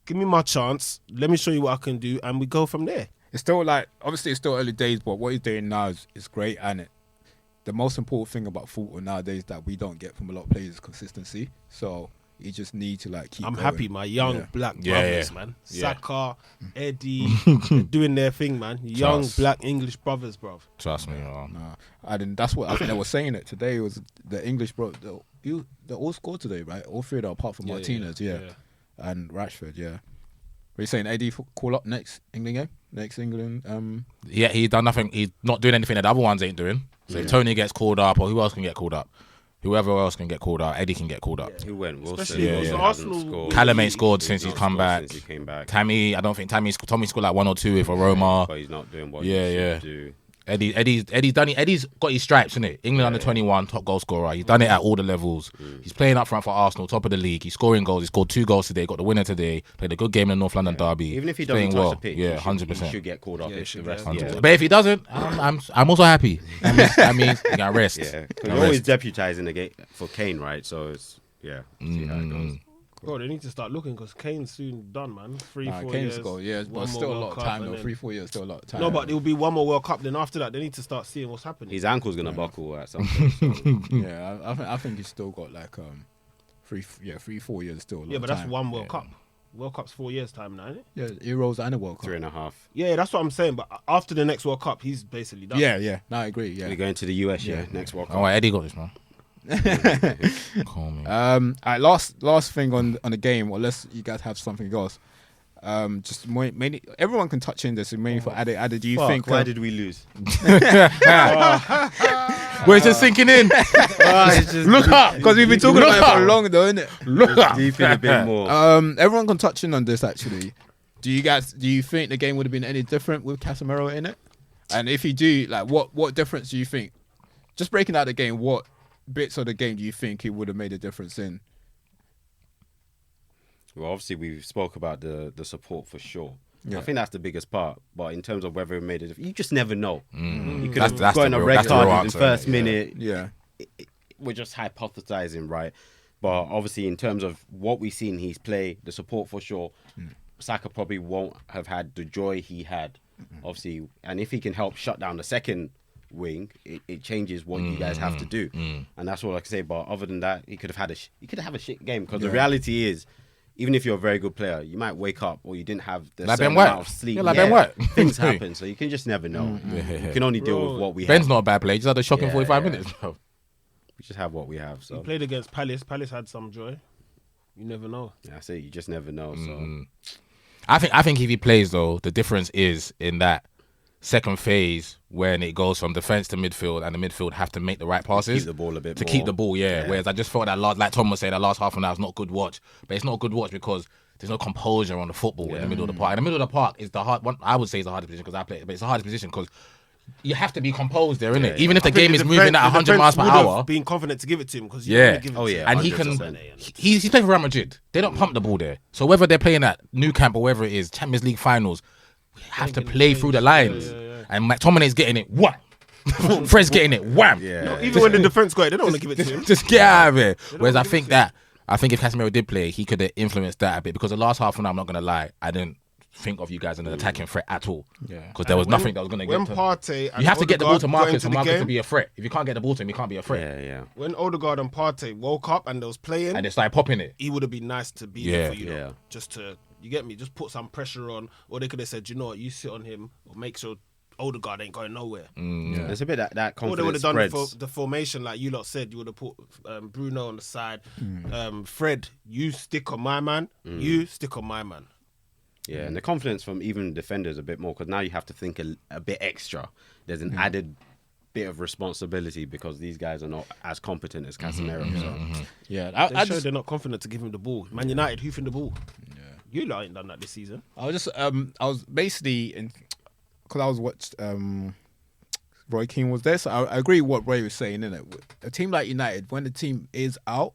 Give me my chance. Let me show you what I can do, and we go from there. It's still like, obviously, it's still early days, but what he's doing now is great. And the most important thing about football nowadays that we don't get from a lot of players is consistency. So you just need to like keep. I'm going. happy. My young black Yeah, brothers, yeah. man. Yeah. Saka, Eddie, they're doing their thing, man. Young Trust. black English brothers, bruv. Trust me. I didn't. That's what I think they were saying it today. Was the English bro? They all scored today, right? All three of them, apart from Martinez, and Rashford, yeah. Are you saying Eddie call up next England game? Next England? Yeah, he done nothing. He's not doing anything that the other ones ain't doing. So if Tony gets called up, or who else can get called up? Whoever else can get called up, Eddie can get called up. Who went? Wilson. Especially Yeah, because yeah. Arsenal. Scored. Callum ain't scored He's since he's not come scored back. Since he came back. Tammy, I don't think Tommy scored like 1 or 2 with a Roma. But he's not doing what Yeah, he yeah. should do. Eddie's done it. Eddie's got his stripes, innit? England under 21, top goal scorer. He's done it at all the levels. He's playing up front for Arsenal, top of the league. He's scoring goals. He scored 2 goals today. Got the winner today. Played a good game in the North London derby. Even if he He's doesn't playing touch well. the pitch, Yeah, he 100%. should get called up Yeah, if should the rest. get- Yeah. But if he doesn't, I'm also happy. That means he can rest. Yeah, He because can you're always rest. deputizing the game for Kane, right? So it's see how it goes. Bro, they need to start looking because Kane's soon done, man. 3-4 Kane's years. scored, yeah, one but more still a World lot of Cup, time and though. then- 3-4 years, still a lot of time. No, but it will be one more World Cup. Then after that, they need to start seeing what's happening. His ankle's gonna buckle at some point. So. yeah, I think he's still got like 3-4 years still. A lot Yeah, of but that's time. one World Cup. World Cup's 4 years time now, isn't it? Yeah, Euros and a World Cup. 3.5. Yeah, that's what I'm saying. But after the next World Cup, he's basically done. Yeah. No, I agree. Yeah. We're going to the US, next World Cup. Oh, Eddie got this, man. Call me. All right, last thing on the game, unless you guys have something else. Just mainly, everyone can touch in this. Mainly for Addy, do you think? Why did we lose? Where's it sinking in? Look up, because we've been talking about it for long, though, innit? Look up. Deep in a bit more. Everyone can touch in on this. Actually, do you think the game would have been any different with Casemiro in it? And if you do, like, what difference do you think? Just breaking out the game, what bits of the game do you think it would have made a difference in? Well, obviously we spoke about the support for sure. Yeah. I think that's the biggest part. But in terms of whether it made it, you just never know. You could That's- have that's gotten the a real- red that's the real card in the answer, first yeah. minute. Yeah. We're just hypothesizing, right? But obviously, in terms of what we've seen he's play, the support for sure, Saka probably won't have had the joy he had, obviously. And if he can help shut down the second wing, it changes what you guys have to do. And that's all I can say. But other than that, he could have a shit game. Because the reality is, even if you're a very good player, you might wake up or you didn't have the Like certain Ben White. amount of sleep. Yeah, like Ben White. Things happen, so you can just never know. You can only deal with what we Ben's have. not a bad player. He just had a shocking Yeah, 45 yeah. minutes, bro. We just have what we have. He So played against Palace. Palace had some joy. You never know. that's it. You just never know. So. I think if he plays though, the difference is in that second phase when it goes from defense to midfield, and the midfield have to make the right passes Keep the ball a bit to more. keep the ball. Yeah. Yeah. Whereas I just felt that like Tom was saying, that last half an hour is not a good watch, but it's not a good watch because there's no composure on the football in the middle of the park. In the middle of the park is the hard one. I would say is the hardest position because I play, but it's the hardest position because you have to be composed there, innit? Even if the game is moving at 100 miles per hour. Being confident to give it to him because Yeah. Give it Oh, to yeah. him. And he can. 100%. He's playing for Real Madrid. They don't pump the ball there. So whether they're playing at Nou Camp or wherever it is, Champions League finals, we have to play through the lines. And McTominay's getting it. Wham. Fred's getting it. Wham. Yeah. Even when the defense got it, they don't want to give it to him. Just get out of here. Whereas I think if Casemiro did play, he could have influenced that a bit because the last half an hour, I'm not gonna lie, I didn't think of you guys as an attacking threat at all. Yeah. Because there was nothing that was gonna When get to. Partey and You have to get the ball to Odegaard got Marcus into for the Marcus to game, be a threat. If you can't get the ball to him, you can't be a threat. Yeah. when Odegaard and Partey woke up and they was playing, And they started popping it. he would have been nice to be there for you. Yeah. Know, just to, you get me, just put some pressure on. Or they could have said, you know what, you sit on him or make sure Odegaard ain't going nowhere. There's a bit that Or they would confidence have done spreads. the formation like you lot said. You would have put Bruno on the side. Fred, you stick on my man. You stick on my man. Yeah, and the confidence from even defenders a bit more because now you have to think a bit extra. There's an added bit of responsibility because these guys are not as competent as Casemiro. So. Yeah. They showed they're not confident to give him the ball. Man United hoofing the ball. Yeah. You lot ain't done that this season. I was basically because I was watched Roy Keane was there, so I agree with what Roy was saying. Innit? A team like United, when the team is out,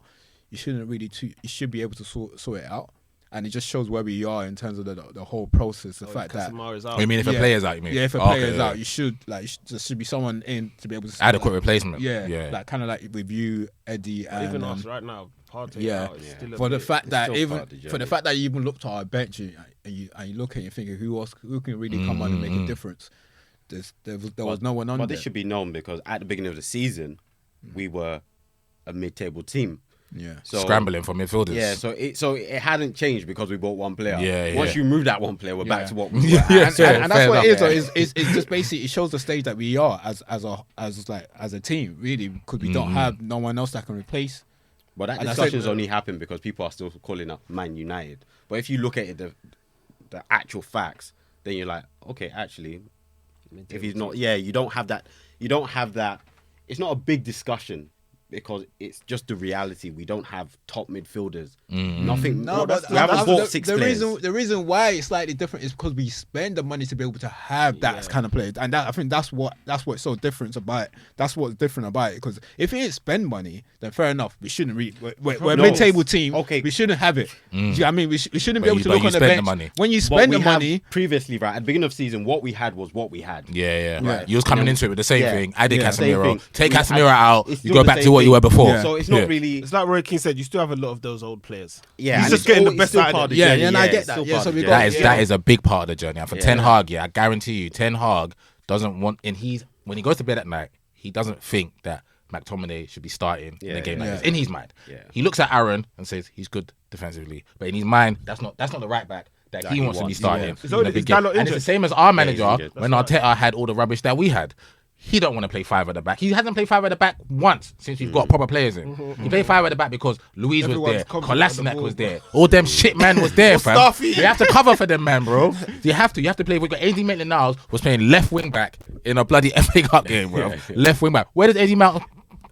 you shouldn't really you should be able to sort it out. and it just shows where we are in terms of the whole process. The fact that Casemiro's out. What do you mean if a player's out? You mean? yeah, if a player's out, you should there should be someone in to be able to Adequate replacement. Yeah, like kind of like with you, Eddie, and Even us right now, Partey yeah, out, it's still a for the bit- fact that still even part of the for the journey. fact that you even look to our bench and you look at it and thinking who can really come on and make a difference. There was no one on But there. this should be known because at the beginning of the season, we were a mid-table team. Yeah. So Scrambling for midfielders. Yeah, so it hadn't changed because we bought one player. Yeah, Once yeah. you move that one player, we're back to what we were. Yeah, and that's fair what it is. enough. Though. It's just basically it shows the stage that we are as a team, really, because we don't have no one else that can replace. But that And I discussion's said- only happened because people are still calling up Man United. But if you look at it, the actual facts, then you're like, okay, actually, if he's not, you don't have that. It's not a big discussion because it's just the reality. We don't have top midfielders. Nothing. we haven't bought six players. The reason why it's slightly different is because we spend the money to be able to have that kind of player, and I think that's what's so different about it. That's what's different about it. Because if we didn't spend money, then fair enough, we shouldn't. We're a No. mid-table team. Okay. We shouldn't have it. Do you know what I mean? We shouldn't be But able to you look on the spend the bench money. when you But spend the we have money. previously, right at the beginning of the season, what we had was what we had. Yeah. Yeah. You was coming into it with the same thing. I did Yeah. Same Casemiro. thing. Take We Casemiro had- out. it's You still go the back to same what you thing. were before. Yeah. So it's not Yeah. really. It's like Roy Keane said, you still have a lot of those old players. Yeah, He's and just it's getting the all- best it's still out of part it. of the Yeah, journey. and I get it's that. still Yeah, part so of we the got- journey. That is a big part of the journey. And for Yeah. Ten Hag, I guarantee you, Ten Hag doesn't want, and when he goes to bed at night, he doesn't think that McTominay should be starting in a game like yeah. this. In his mind, Yeah. he looks at Aaron and says he's good defensively, but in his mind, that's not the right back that he wants to be starting. Is in a big game. Dalot And it's the injured? same as our manager injured. when Arteta had all the rubbish that we had. He don't want to play five at the back. He hasn't played five at the back once since we've got proper players in. He played five at the back because Louise was Everyone's there, confident on the Kolasinac ball, was bro. there, all them shit man was there, fam. Mustafi. You have to cover for them, man, bro. You have to play. We got AD Maitland-Niles was playing left wing back in a bloody FA Cup game, bro. Left wing back. Where does AD Mount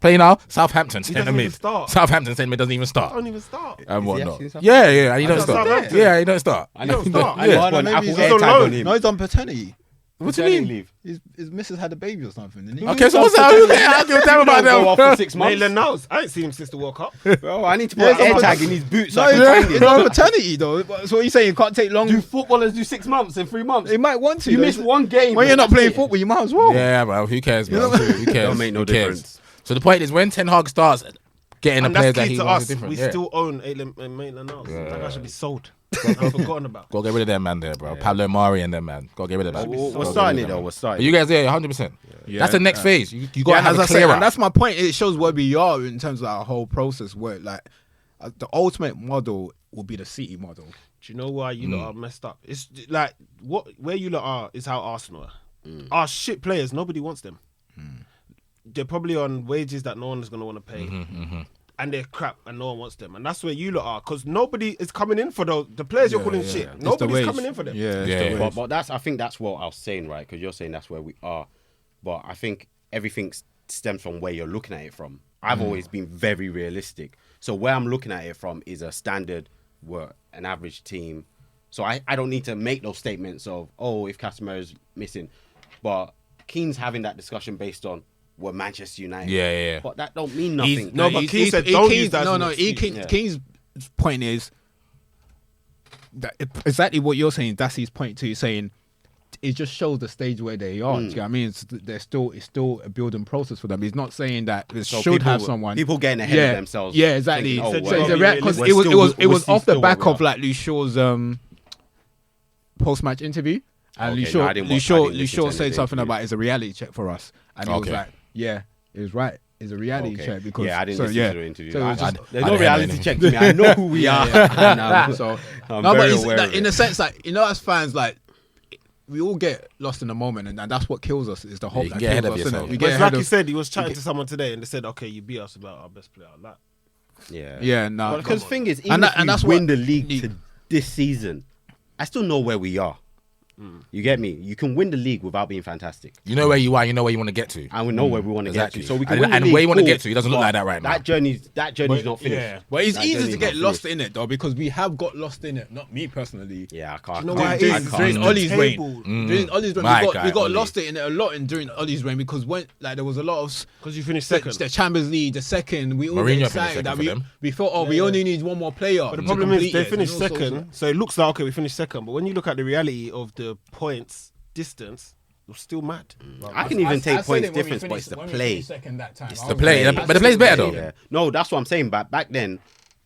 play now? Southampton. Centre doesn't even mid. start. Southampton centre mid doesn't even start. Don't even start. And whatnot. actually Southampton? Yeah, and he don't thought start. Southampton. Yeah, he don't start. I know. start. I Yeah. just put an maybe Apple he's on AirTag on loan. him. No, he's on paternity. What do you mean? Leave. His missus had a baby or something. Didn't he? Okay, so what's that? I don't give a damn about Go off for that. 6 months. Maitland Niles. I ain't seen him since the World Cup. Bro, I need to put Yeah, an he's on AirTag in his boots. So No, I can find he's him. on paternity though. So what you saying? You can't take long. Do footballers do 6 months in 3 months? He might want to. You though. miss one game. When bro, you're not that's playing it. football, you might as well. Yeah, bro. Who cares, bro? Who cares? Don't make no Who cares? difference. So the point is, when Ten Hag starts getting And the players that's that key he to wants, us. is different. We Yeah. still own Maitland Niles. That guy should be sold. I've forgotten about. Go get rid of them man there, bro. Pablo Mari and them man. Go get rid of them. We're starting it though. We're starting. You guys, yeah, 100%. That's the next phase. You got to have as a I say, clear and out. that's my point. It shows where we are in terms of our whole process. Where like the ultimate model will be the City model. Do you know why you lot are messed up? It's like where you lot are is how Arsenal are. Our shit players, nobody wants them. They're probably on wages that no one is going to want to pay. And they're crap and no one wants them. And that's where you lot are. Because nobody is coming in for the players you're calling shit. It's the Nobody's wage. coming in for them. Yeah, Yeah. But I think that's what I was saying, right? Because you're saying that's where we are. But I think everything stems from where you're looking at it from. I've always been very realistic. So where I'm looking at it from is a standard, an average team. So I don't need to make those statements of, oh, if Casemiro's missing. But Keane's having that discussion based on we're Manchester United. Yeah. But that don't mean nothing. No, but Keane said don't use that as an excuse. Keane's point is that exactly what you're saying. That's his point too. Saying it just shows the stage where they are. Do you know what I mean? It's still a building process for them. He's not saying that they So should people- have someone. people getting ahead of themselves, Yeah, exactly. thinking, oh, So well, it's a because we're it was still- off the still back where we of are. like Lushaw's post match interview, and Okay, no, I didn't listen to Lushau any of said the something interview. about it's a reality check for us, and he was Okay. like, yeah, it was right. It's a reality Okay. check because I didn't so, listen yeah. to the interview. So it was just- There's I no didn't reality hear check to me. I know who we are. And, so I'm no, but very it's aware like, of in it. a sense, like as fans, like we all get lost in the moment, and that's what kills us. Is the hope you that get ahead kills of us, innit? yourself. We But get it's ahead like he of, said, he was chatting to someone today and they said, okay, you beat us about our best player. Like, yeah, no, Because the thing is, And even if we that's win what- the league this season, I still know where we are. You get me? You can win the league without being fantastic. You know where you are. You know where you want to get to. And we know where we want to Exactly. get to. So we can And- win the and league, where you wanna cool, get to, it doesn't look but like that right now. That journey's not finished. Yeah. But it's That easy to journey's get not lost finished. in it though, because we have got lost in it. Not me personally. Yeah, I can't. You know I why it can't- is? I During can't. Ollie's reign, Table. during Ollie's reign, My we guy, got Ollie. lost in it a lot during Ollie's reign because when like there was a lot of Because you finished the second. Champions League, the second, we all Mourinho get finished excited second that for them. we thought, we only need one more player. But the to problem is complete they it. finished And also- second, so it looks like okay, we finished second. But when you look at the reality of the points distance, you're still mad. I can even I take said points it when we difference, but it's finished- the when we play. finished second that time. I the was play. like, But the play's better though. Yeah. No, that's what I'm saying. But back then,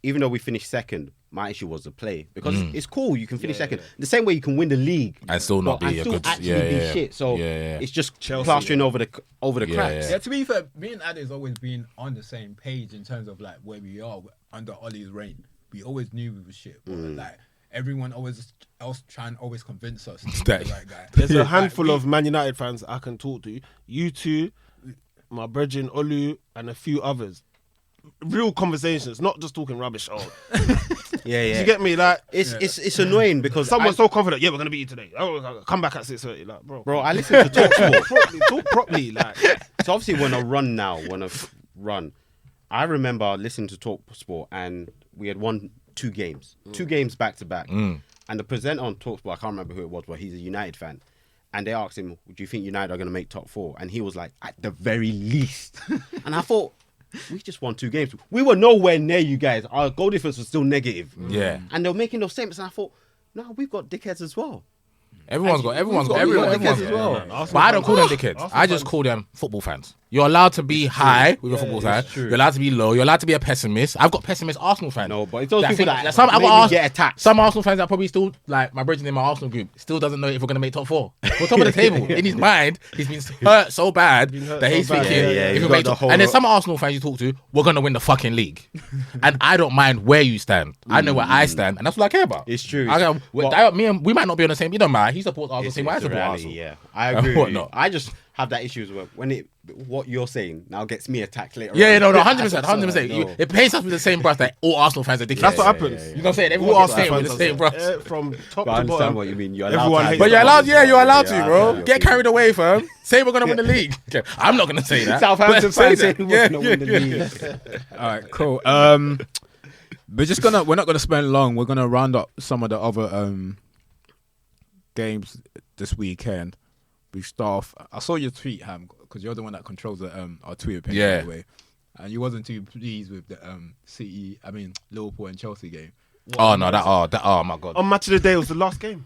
even though we finished second, my issue was the play because it's cool. You can finish second the same way you can win the league And still not but- be and a still good. actually Yeah, be yeah. shit. So Yeah. it's just Chelsea, plastering over the Yeah, cracks. Yeah, to be fair, me and Adi has always been on the same page in terms of like where we are under Ollie's reign. We always knew we were shit, but like everyone else trying to always convince us to That- be the right guy. There's a Like, handful of Man United fans I can talk to. You two, my brethren Olu, and a few others. Real conversations, not just talking rubbish. Oh, Yeah, yeah. you get me? Like It's annoying because someone's so confident. Yeah, we're gonna beat you today. Oh, come back at 6:30. Like, bro, I listen to talk sport. talk properly. Like, So obviously when I run, I remember listening to Talk Sport and we had won 2 games. 2 games back to back. And the presenter on Talk Sport, I can't remember who it was, but he's a United fan. And they asked him, do you think United are going to make top 4? And he was like, at the very least. And I thought, we just won 2 games. We were nowhere near you guys. Our goal difference was still negative. Yeah. And they were making those statements. And I thought, no, we've got dickheads as well. Everyone's got We've got everyone's dickheads as got. well. But I don't call them dickheads. I just call them football fans. You're allowed to be high with a football fan. true. You're allowed to be low. You're allowed to be a pessimist. I've got pessimist Arsenal fans. No, but it's those people think- that some I've maybe got get attacked. Some Arsenal fans that probably still like my brethren in my Arsenal group still doesn't know if we're gonna make top 4. We're top of the table. In his mind, he's been hurt so bad that he's so bad. thinking Yeah, if you've we got make the top. whole- And there's some Arsenal fans you talk to, we're gonna win the fucking league. And I don't mind where you stand. I know where I stand, and that's what I care about. It's true. I go, But- Dayo, we might not be on the same. You don't mind. He supports Arsenal the It's same way I the support reality, Arsenal. yeah. I agree with you. Whatnot. I just have that issue as well. What you're saying now gets me attacked later Yeah, on. no, I 100%, just 100%. know. It paints us with the same brush that all Arsenal fans are dickheads. that's what happens. You know what I'm saying? All Everyone gets Arsenal stained with fans the same are- brush. from top But I to understand bottom. what you mean. You're Everyone allowed to hates have But Yeah, you're allowed yeah, to, I bro. feel Get you. carried away, fam. Say we're gonna win the league. Okay, I'm not gonna say that. Southampton but say fans that. saying we're gonna win the league. All right, cool. We're not gonna spend long. We're gonna round up some of the other games this weekend. We start off. I saw your tweet, Ham, because you're the one that controls our Twitter page, Yeah. by the way. And you wasn't too pleased with the Liverpool and Chelsea game. Oh no, oh my god. On Match of the Day, it was the last game.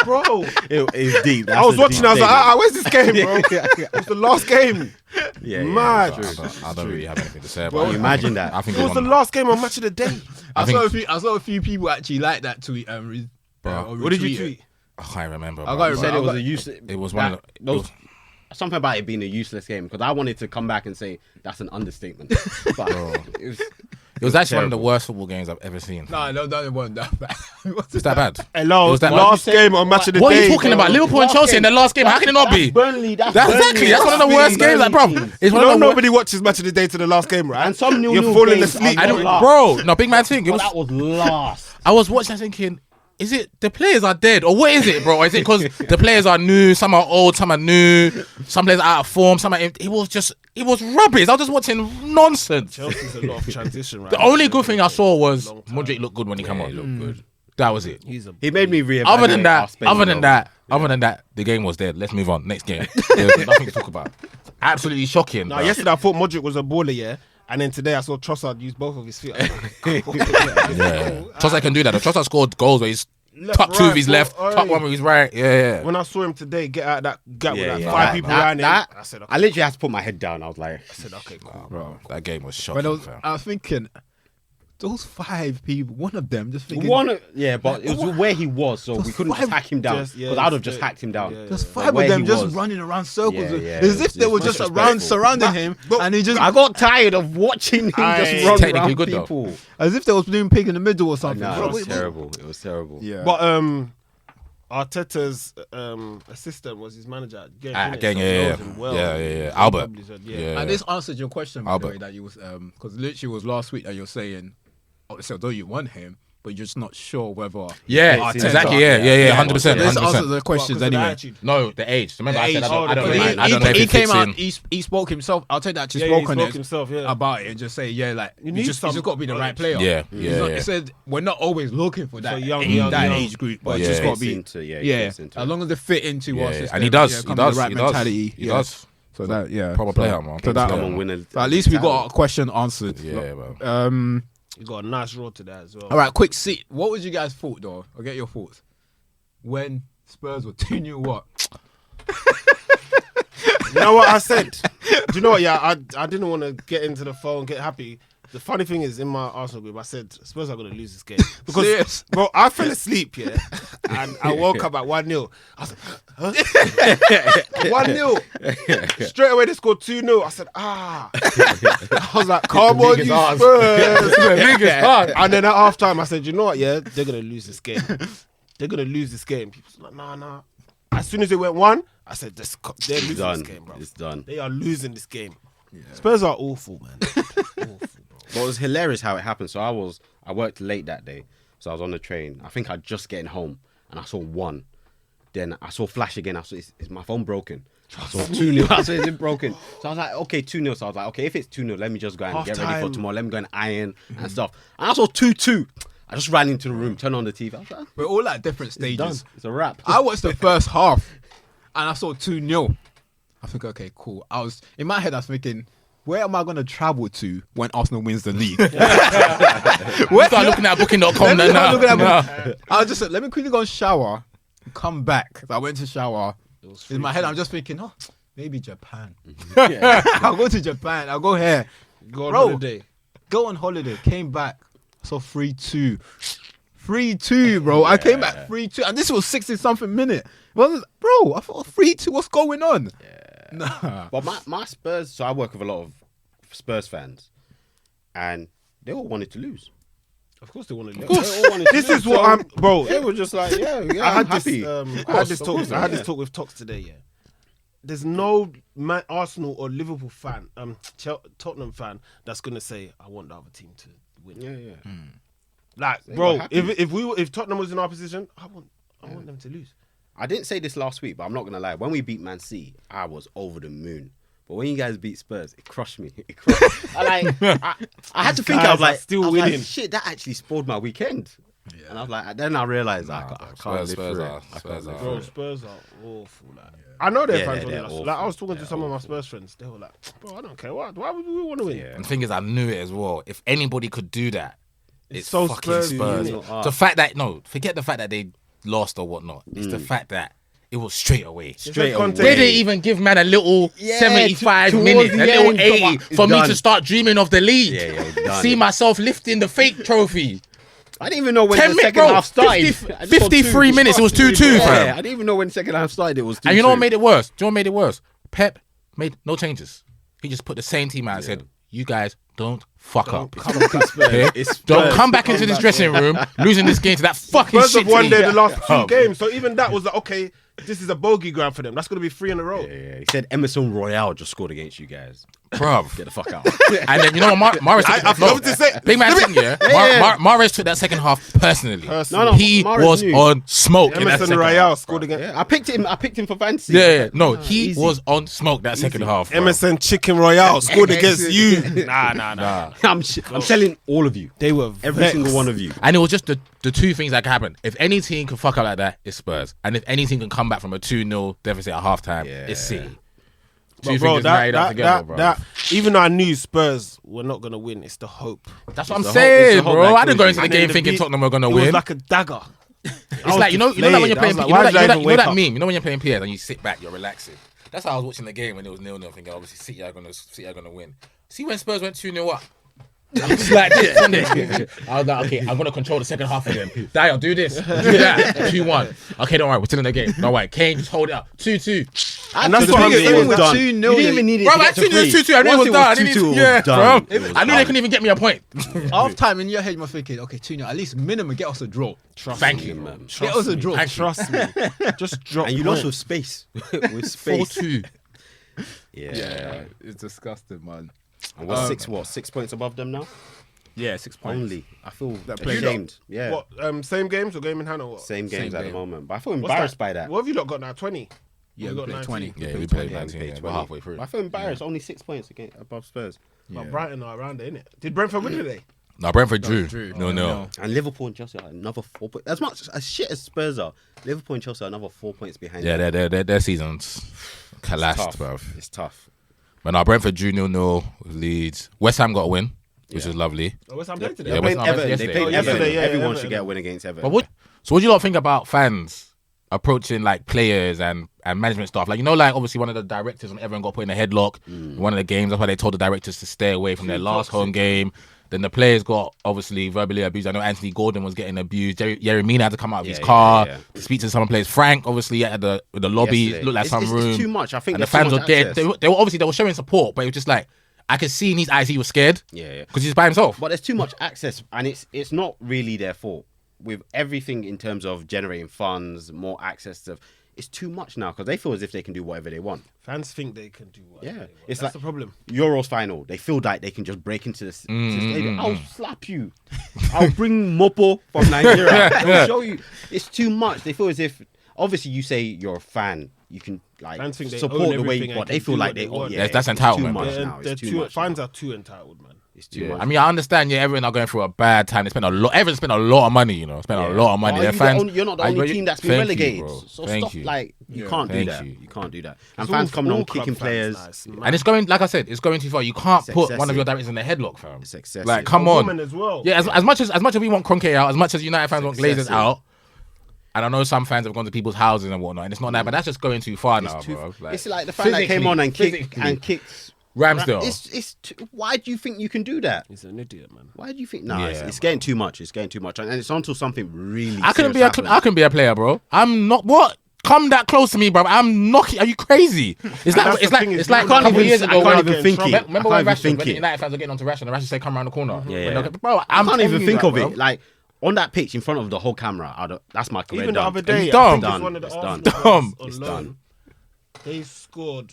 Bro, It's deep. I was watching. I was like, where's this game, bro? It was the last game. Mad. I don't really have anything to say Bro, about it. imagine that. I think It was the last game on Match of the Day. I think- saw a few people actually like that tweet. What did you tweet? I can't remember. I bro. got You said it was a useless. It was one of the. it was- Something about it being a useless game because I wanted to come back and say that's an understatement. But it was. It was actually one of the terrible. worst football games I've ever seen. No, it wasn't that bad. It's that bad. Hello, It was that last bad. game on Match of the What are Day. you talking about? Liverpool and Chelsea in the last game. How can it not be? Burnley. That's exactly. That's one of the worst games. Like, bro, it's one You of know the worst. nobody watches Match of the Day to the last game, right? And some new You're falling asleep. I don't, bro. No, big man thing. It But was. that was last. I was watching that thinking, is it the players are dead or what is it, bro? Is it because the players are new, some are old, some are new, some players are out of form, some are. It was rubbish. I was just watching nonsense. Chelsea's a lot of transition, right? The only good thing I saw was Modric looked good when he came on. looked good. That was it. He made me reevaluate. Other than our that, spending level. the game was dead. Let's move on. Next game. There's nothing to talk about. Absolutely shocking. Nah, bro. yesterday I thought Modric was a baller, yeah. And then today I saw Trossard use both of his feet. Yeah. Trossard can do that. Trossard scored goals where he's Left, tuck two right, with his left, bro. tuck one with his right. Yeah. When I saw him today get out of that gap with Yeah, like yeah. 5 people around him, I said, okay. I literally had to put my head down. I was like, Okay, cool. Bro, that game was But shocking. fam. I was thinking, those 5 people, one of them just thinking. but it was where he was, so we couldn't just five- hack him down Just- because yeah, I'd have just- just hacked him down. yeah, There's yeah. 5 where of them he just was. running around circles, Yeah, yeah, as if they it's were just disrespectful. surrounding him, and he just I got tired of watching him just run Technically around good, though. people. as if they was doing pig in the middle or something. Nah, Bro, it was wait, terrible. It was terrible. Yeah, But Arteta's assistant was his manager. Again, yeah. Albert. Yeah. and this answered your question, by the Albert. way, that you was because literally was last week that you're saying, so though you want him, but you're just not sure whether. Yeah, Arteta- exactly. Yeah, 100%. So let's 100%. answer the questions Because of the anyway. attitude. No, the age. Remember, I said I don't He- know if he it came fits out. in. He spoke himself. I'll take that. He Yeah, spoke he on spoke it himself, yeah. about it and just say, like You you need just some got to be the right player. Yeah, He's yeah, not- yeah. He said we're not always looking for that young age group, but it's Yeah. just got to Fits be into, yeah. fits into As it. long as they fit into Yeah, our yeah. system, And he does. yeah, He come with does. the right He does. mentality. He yeah. does. So that Proper player, man. So that, Proper Come on, win a- so at least we got a question answered. Yeah, man. You got a nice road to that as well. All right, quick seat. What was you guys' thought though? I'll get your thoughts. When Spurs were 2-0 what? You know what I said? Do you know what? Yeah, I didn't want to get into the phone, get happy. The funny thing is, in my Arsenal group, I said Spurs are going to lose this game because, Serious? bro, I fell asleep, yeah, and I woke up at 1-0. I was like, huh? 1-0. Straight away they scored 2-0. I said, I was like, come on, you Niggas Spurs. And then at half time, I said, you know what? Yeah, they're going to lose this game. They're going to lose this game. People were like, nah. As soon as it went 1, I said, they're losing done. this game, bro. It's done. They are losing this game. Spurs are awful, man. Awful, bro. But it was hilarious how it happened. So I worked late that day. So I was on the train. I think I'd just getting home and I saw 1. Then I saw flash again. I saw, is my phone broken? I saw 2-0. I saw it's broken. So I was like, okay, 2-0. So I was like, okay, if it's 2-0, let me just go and Half get ready for time. tomorrow. Let me go and iron and stuff. And I saw 2-2. I just ran into the room, turned on the TV. I was like, We're all at different it's done. stages. It's a wrap. I watched the first half and I saw 2-0. I think, okay, cool. In my head, I was thinking, where am I going to travel to when Arsenal wins the league? We start looking at booking.com then now. I was just like, let me quickly go and shower and come back. So I went to shower. In my head, I'm just thinking, maybe Japan. I'll go to Japan. I'll go here. Go on Bro. holiday. Go on holiday. Came back. So 3-2. 3-2, bro. I came back 3-2. And this was 60-something minute. Bro, I thought 3-2. What's going on? Nah. But my Spurs, so I work with a lot of Spurs fans, and they all wanted to lose. Of course they want to lose. They all wanted to This lose. is what So I'm, bro. They were just like, yeah, I I'm had happy. this. Of I course, had this of talk. course, I had yeah. this talk with Tox today. Yeah, there's no Arsenal or Liverpool fan, Tottenham fan that's gonna say I want the other team to win. Yeah. Like, They bro, were happy. if Tottenham was in our position, I want them to lose. I didn't say this last week, but I'm not gonna lie. When we beat Man City, I was over the moon. But when you guys beat Spurs, it crushed me. It crushed. I had to think. I guys was like, are still I was like, winning. shit, that actually spoiled my weekend. Yeah. And I was like, then I realized I can't live Spurs through are- it. I Spurs can't live are- through Bro, it. Spurs are awful. Like, I know their Yeah, fans. they're Like, awful. I was talking to They're some of my awful. Spurs friends. They were like, bro, I don't care. Why would we want to win? Yeah. And the thing is, I knew it as well. If anybody could do that, it's so fucking Spurs, Spurs. isn't it? The fact that forget the fact that they lost or whatnot. It's the fact that it was straight away. Straight Conte. They away. didn't even give man a little Yeah, 75 towards minutes, the a little end, 80 come on, for it's me done. to start dreaming of the league. Yeah, it's done. See myself lifting the fake trophy. I didn't even know when 10 the minutes, second bro. half started. 50 I just saw 53 2. minutes, it was 2-2, Yeah, fam. I didn't even know when the second half started. It was 2-2. And you know what made it worse? Do you know what made it worse? Pep made no changes. He just put the same team out and said, you guys don't fuck up. Okay? It's Don't Spurs. come back into this dressing room losing this game to that fucking Spurs shit have won team. the last 2 games. So even that was like, okay, this is a bogey ground for them. That's going to be 3 in a row. Yeah, he said Emerson Royale just scored against you guys. Bruv. Get the fuck out. And then you know what Mahrez I forgot to say. big man thing, yeah. Mahrez took that second half personally. No, He Mahrez was knew. on smoke in that Emerson second Royale half. scored again. Yeah, I picked him for fantasy. Yeah, no, he easy. was on smoke that second half. bro. Emerson Chicken Royale scored against you. Nah. I'm telling all of you. They were Every vexed. single one of you. And it was just the two things that could happen. If any team can fuck up like that, it's Spurs. And if any team can come back from a 2-0 deficit at halftime, it's City. Two But bro, things married up together, bro. even though I knew Spurs were not going to win, it's the hope. That's what I'm It's the saying, hope bro. that I didn't go kills into you. the game thinking Tottenham were going to It win. was like a dagger. It's like, you know that when you're playing, Like, you know why did I that even wake meme, up? you know when you're playing PS and you sit back, you're relaxing. That's how I was watching the game when it was 0-0, thinking obviously City are gonna win. See when Spurs went 2-0 up. I was like this, innit? I was like, okay, I'm gonna control the second half of them. Dayo, do this, do that. 2-1. Okay, don't worry, we're still in the game. Don't worry, Kane just hold it up. 2-2. And that's The what thing I'm is, it saying. was done. 2-0, You didn't even need it Bro, to I get to 2-0, 3. I knew it Once was done. I 2-2, didn't it was yeah, done. bro. I knew they couldn't even get me a point. Half time in your head, you're thinking, okay, 2-0, at least minimum get us a draw. Thank you. Man. Get us a draw. Trust me. Just drop. And you lost with points. space. With space. 4-2. Yeah. It's disgusting, man. And we're 6 points above them now? Yeah, 6 points. Only. I feel play ashamed. Yeah. What? Same games or game in hand or what? Same games Same at the game. moment. But I feel What's embarrassed by that. What have you lot got now? 20. Yeah, We we got played 19. 20. Yeah, we played Yeah, 19. we Yeah, played we're 20. halfway through. I feel embarrassed. Only 6 points above Spurs. But Brighton are around it, innit? Did Brentford win today? No, Brentford drew. drew. No. And Liverpool and Chelsea are another 4 points. As much as shit as Spurs are, Liverpool and Chelsea are another 4 points behind. Yeah, them. their season's collapsed, tough. bro. It's tough. But now Brentford drew 0-0 with Leeds. West Ham got a win, which is lovely. Oh, West Ham played today. Yeah, They West played Ham Everton. They yesterday. played Oh, Everton. yesterday, yeah, Everyone Everton. should get a win against Everton. But what do you lot think about fans approaching like players and management staff? Like, you know, like obviously one of the directors on Everton got put in a headlock in one of the games. That's why they told the directors to stay away from their last home game. Then the players got obviously verbally abused. I know Anthony Gordon was getting abused. Jerry Mina had to come out of his car to speak to some players. Frank obviously at the lobby Yesterday. looked like some room. It's too much. I think And the there's too fans much were there. access. They were obviously they were showing support, but it was just like I could see in his eyes he was scared. Yeah. Because he's by himself. But there's too much access, and it's not really their fault. With everything in terms of generating funds, more access to, it's too much now because they feel as if they can do whatever they want. Fans think they can do whatever Yeah, they want. it's That's like the problem. Euros final. They feel like they can just break into the stadium. I'll slap you. I'll bring Mopo from Nigeria. I'll show you. It's too much. They feel as if, obviously, you say you're a fan. You can like Fans think they support own the way, everything and but they can feel do like what they they want. That's it's entitlement, too much bro. now. It's too much. Fans now. are too entitled, man. It's too much. I mean, I understand. Yeah, everyone are going through a bad time. They spent a lot. Everyone spent a lot of money. You know, spent a lot of money. Are Their you fans. you're not the only team that's been Thank relegated. You, bro. So Thank stop. you. Like you can't do Thank that. you. You can't do that. And It's fans all- coming all on club kicking fans players. now, it's And it's going, like I said, it's going too far. You can't It's put one of excessive. your directors in the headlock, fam. It's excessive. Like, come A on. woman as well. Yeah, as much as we want Kroenke out, as much as United fans want Glazers excessive. out, and I know some fans have gone to people's houses and whatnot, and it's not that, but that's just going too far now, bro. It's like the fan that came on and kicked. Ramsdale. Why do you think you can do that? He's an idiot, man. Why do you think? No, Yeah, it's getting too much. It's getting too much, and it's onto something really. I couldn't be serious I happens. can be a player, bro. I'm not what. Come that close to me, bro. I'm knocking. Are you crazy? It's like that's the thing, it's I like a can't couple even- years I ago. can't when- even think it. Remember I when can't even Rashford, when think the it. United fans were getting onto Rashford, and Rashford said, "Come around the corner." Yeah. Bro, I can't even think of bro. it. Like on that pitch in front of the whole camera. That's my career Even the done. other day, It's I dumb. think it's one of the It's Arsenal done. players Dumb. on It's loan. done. They scored.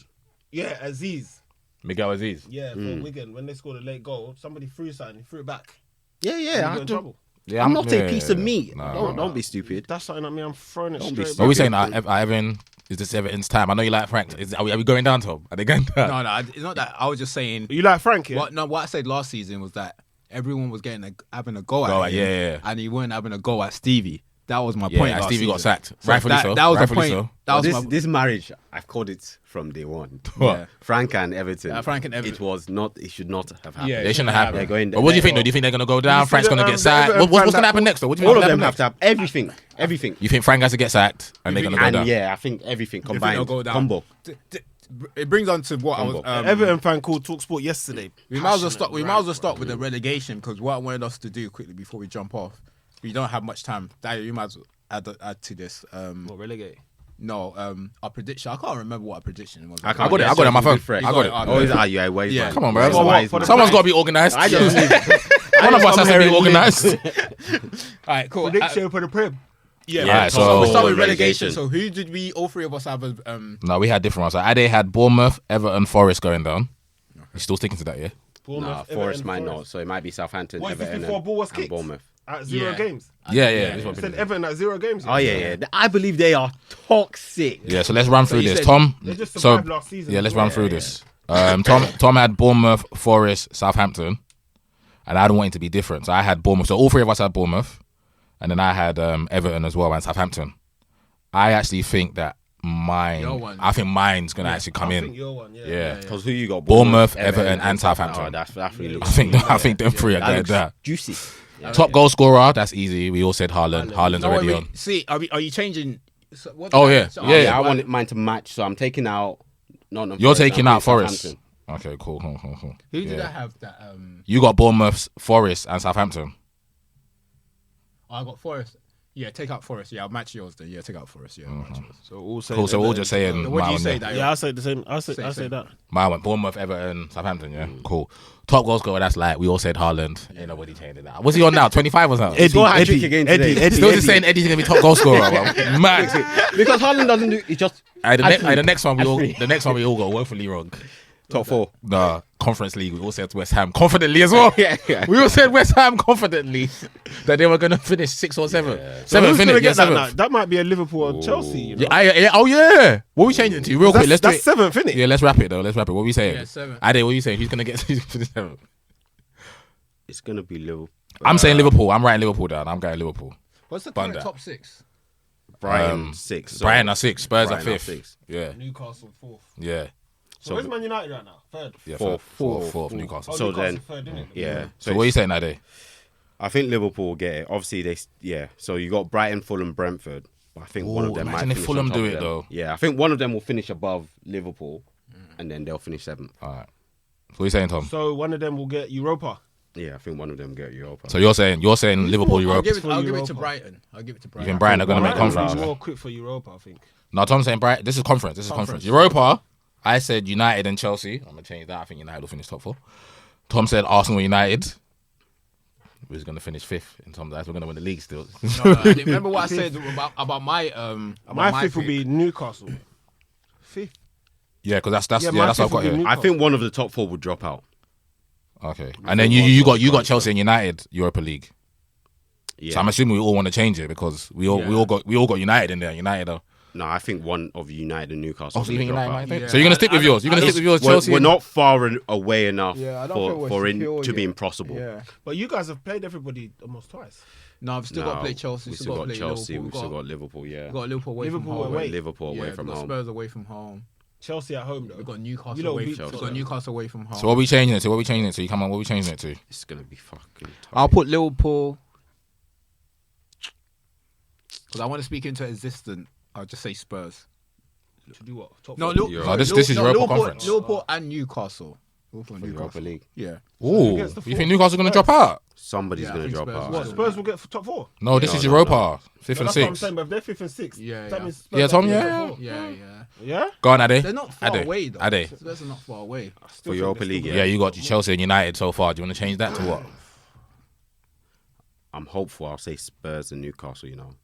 Yeah, Aziz. Miguel Aziz. Yeah, for Wigan when they scored a late goal, somebody threw something, he threw it back. Yeah. He I got in don't- trouble. Yeah, I'm not a yeah, piece yeah, of meat. no. Don't be stupid. That's something at me. I'm throwing it Don't be straight Are back. we saying that Evan? Is this Everton's time? I know you like Frank. Are we going down, Tom? Are they going down? No, it's not that. I was just saying. You like Frank? Yeah? What I said last season was that everyone was having a go at Go him, at- yeah. and he weren't having a go at Stevie. That was my Yeah, point. and last Stevie got season. sacked. Rightfully so. That was the Rightfully point. so. That was this, my, this marriage, I've called it from day one. Yeah. Frank and Everton. Frank and Everton. It was not. It should not have happened. Yeah, They shouldn't have happened. They're going- But what do you they're- think, though? Do you think they're going to go down? see Frank's the, going to get the sacked? Everton What's going fan to happen that- next, though? What do you All think of will them have happen to have everything. Everything. You think Frank has to get sacked and they're going to go And down? yeah, I think everything they'll combined. go down. Combo. It brings on to what I was. Everton fan called Talksport yesterday. We might as well Passionate stop. We rant, might as well bro. start with the relegation because what I wanted us to do quickly before we jump off. We don't have much time. Dayo, you might as well add to this. What, relegate? No, our prediction. I can't remember what our prediction was. I got it. I got it on my phone. Fresh. I got it. Oh, Always are you? Where's Yeah. mine? Come on, bro. Where's For mine? what? For the Someone's prize? got to be organised. I just One of us has to be organised. All right, cool. Prediction for the Prem. Yeah, Yeah, right, so- we start with relegation. relegation. So who did we? All three of us have a. No, we had different ones. So Ade had Bournemouth, Everton, Forest going down. You still sticking to that, yeah? Nah, Forest might not. So it might be Southampton, What, is this Everton, before ball was and kicked? Bournemouth. At 0 Yeah. games. Yeah. yeah. This one Said Everton at 0 games. Oh yeah. I believe they are toxic. Yeah, so let's run through you this. said- Tom, They just so survived last season. yeah, let's as run well. through this. Tom had Bournemouth, Forest, Southampton, and I don't want it to be different. So I had Bournemouth. So all three of us had Bournemouth, and then I had Everton as well and Southampton. I actually think that Your one. I think mine's gonna actually come I in. think your one, yeah. Yeah. Because who you got? Bournemouth, Everton, and Southampton. Oh, that really I looks. think them three are that going looks there. juicy. Top goal scorer, that's easy. We all said Haaland. Haaland's No, already wait, on. see, are you changing? So what Oh, did yeah. so- Yeah, Yeah, I want mine to match, so I'm taking out. Nottingham You're Forest, taking I'm out putting Forest. Southampton. Okay, cool. Who did Yeah. I have that? You got Bournemouth, Forest, and Southampton. I got Forest. Yeah, take out Forest. Yeah, I'll match yours then. Yeah, take out Forest. Yeah, I'll match yours. So all say Cool. So we're all just saying. What do my you one say, there. Dayo? Yeah, I say the same. I say Same. that. My one, Bournemouth, Everton, Southampton. Yeah, cool. Top goal scorer, that's like we all said Haaland. Ain't nobody changing that. What's he on now? 25 or something? Scored a hat-trick again today. Still just saying Eddie's gonna be top goal scorer. Bro. Mad. Because Haaland doesn't do. He just. The Actually, next one we all got woefully wrong. Top 4. Nah, Conference League. We all said West Ham confidently as well. Yeah. We all said West Ham confidently that they were going to finish 6th or 7th. So who's 7th, gonna innit? Yeah, get that 7th. now? That might be a Liverpool or Chelsea. You know? Oh yeah. What are we changing it to? Real quick. Let's do That's it. 7th, innit? Yeah, let's wrap it though. Let's wrap it. What are we saying? Yeah, 7th. Ade, what are you saying? Who's going to get to the 7th? It's gonna be Liverpool. I'm saying Liverpool. I'm writing Liverpool down. I'm going Liverpool. What's the Bun current that. top 6? Brighton 6. So Brighton are 6th. Spurs Brighton are are 5th. 6th. Yeah. Newcastle 4th. Yeah. So where's Man United right now? 3rd. Yeah. Fourth. 4th. Newcastle. So Newcastle then- 3rd, innit? Yeah. So what are you saying, Ade? I think Liverpool will get it. Obviously, So you got Brighton, Fulham, Brentford. But I think one of them imagine might if finish Fulham on top do of it, them. though. Yeah, I think one of them will finish above Liverpool, and then they'll finish 7th. All right. So what are you saying, Tom? So one of them will get Europa. Yeah, I think one of them get Europa. So you're saying Liverpool, I'll Europe. give it for to Europa. Brighton. I'll give it to You Brighton. think Brighton are going to make Brighton conference? will be more quick for Europa, I think. No, Tom's saying Brighton. This is conference. This is conference. Europa. I said United and Chelsea. I'm gonna change that. I think United will finish top 4. Tom said Arsenal, United. We're going to finish 5th in Tom's eyes. We're going to win the league still. No, I remember what I said about my My 5th will pick. be Newcastle. 5th. Yeah, because that's Yeah, my that's what I've fifth will got be here. Newcastle. I think one of the top 4 will drop out. Okay, and then you got Chelsea and United Europa League. Yeah. So I'm assuming we all want to change it because we all got United in there. United though. No, I think one of United and Newcastle. Oh, so you think will drop United out. might? Yeah. So you're gonna stick with yours. You're gonna stick with yours, Chelsea. We're not far away enough Yeah, I don't think we're for it secure to be yet. impossible. Yeah. But you guys have played everybody almost twice. No, I've still got to No, play Chelsea. We've Still got to play Chelsea. Liverpool. We've still got Liverpool. Yeah. We've got Liverpool away Liverpool from home. away. Liverpool away Yeah, from we've got home. Spurs away from home. Chelsea at home, though. We've got You Newcastle lot away. beat We've got Chelsea. Newcastle away from home. So what are we changing it to? What are we changing it to? Come on, what are we changing it to? It's gonna be fucking. Tight. I'll put Liverpool because I want to speak into existence. I'll just say Spurs. To do what? Top No, four? No, this is Europa Conference. Liverpool and Newcastle. Liverpool and For Europa Newcastle. League. Yeah. Ooh, against the you fourth. think Newcastle going to drop out? Somebody's Yeah, I gonna think drop Spurs out. What, Spurs will get for top 4? No, this No, is no, Europa, No, 5th and that's what I'm 6th. saying, but if they're 5th and 6th, Yeah, that yeah. means Spurs Yeah, Tom, might be in yeah. top four. Yeah, yeah. Yeah? Go on, Ade. They're not far Ade. away though. Ade. Spurs are not far away. I still For think Europa they're League, still Yeah, you got Chelsea and United so far. Do you want to change that to what? I'm hopeful. I'll say Spurs and Newcastle. You know,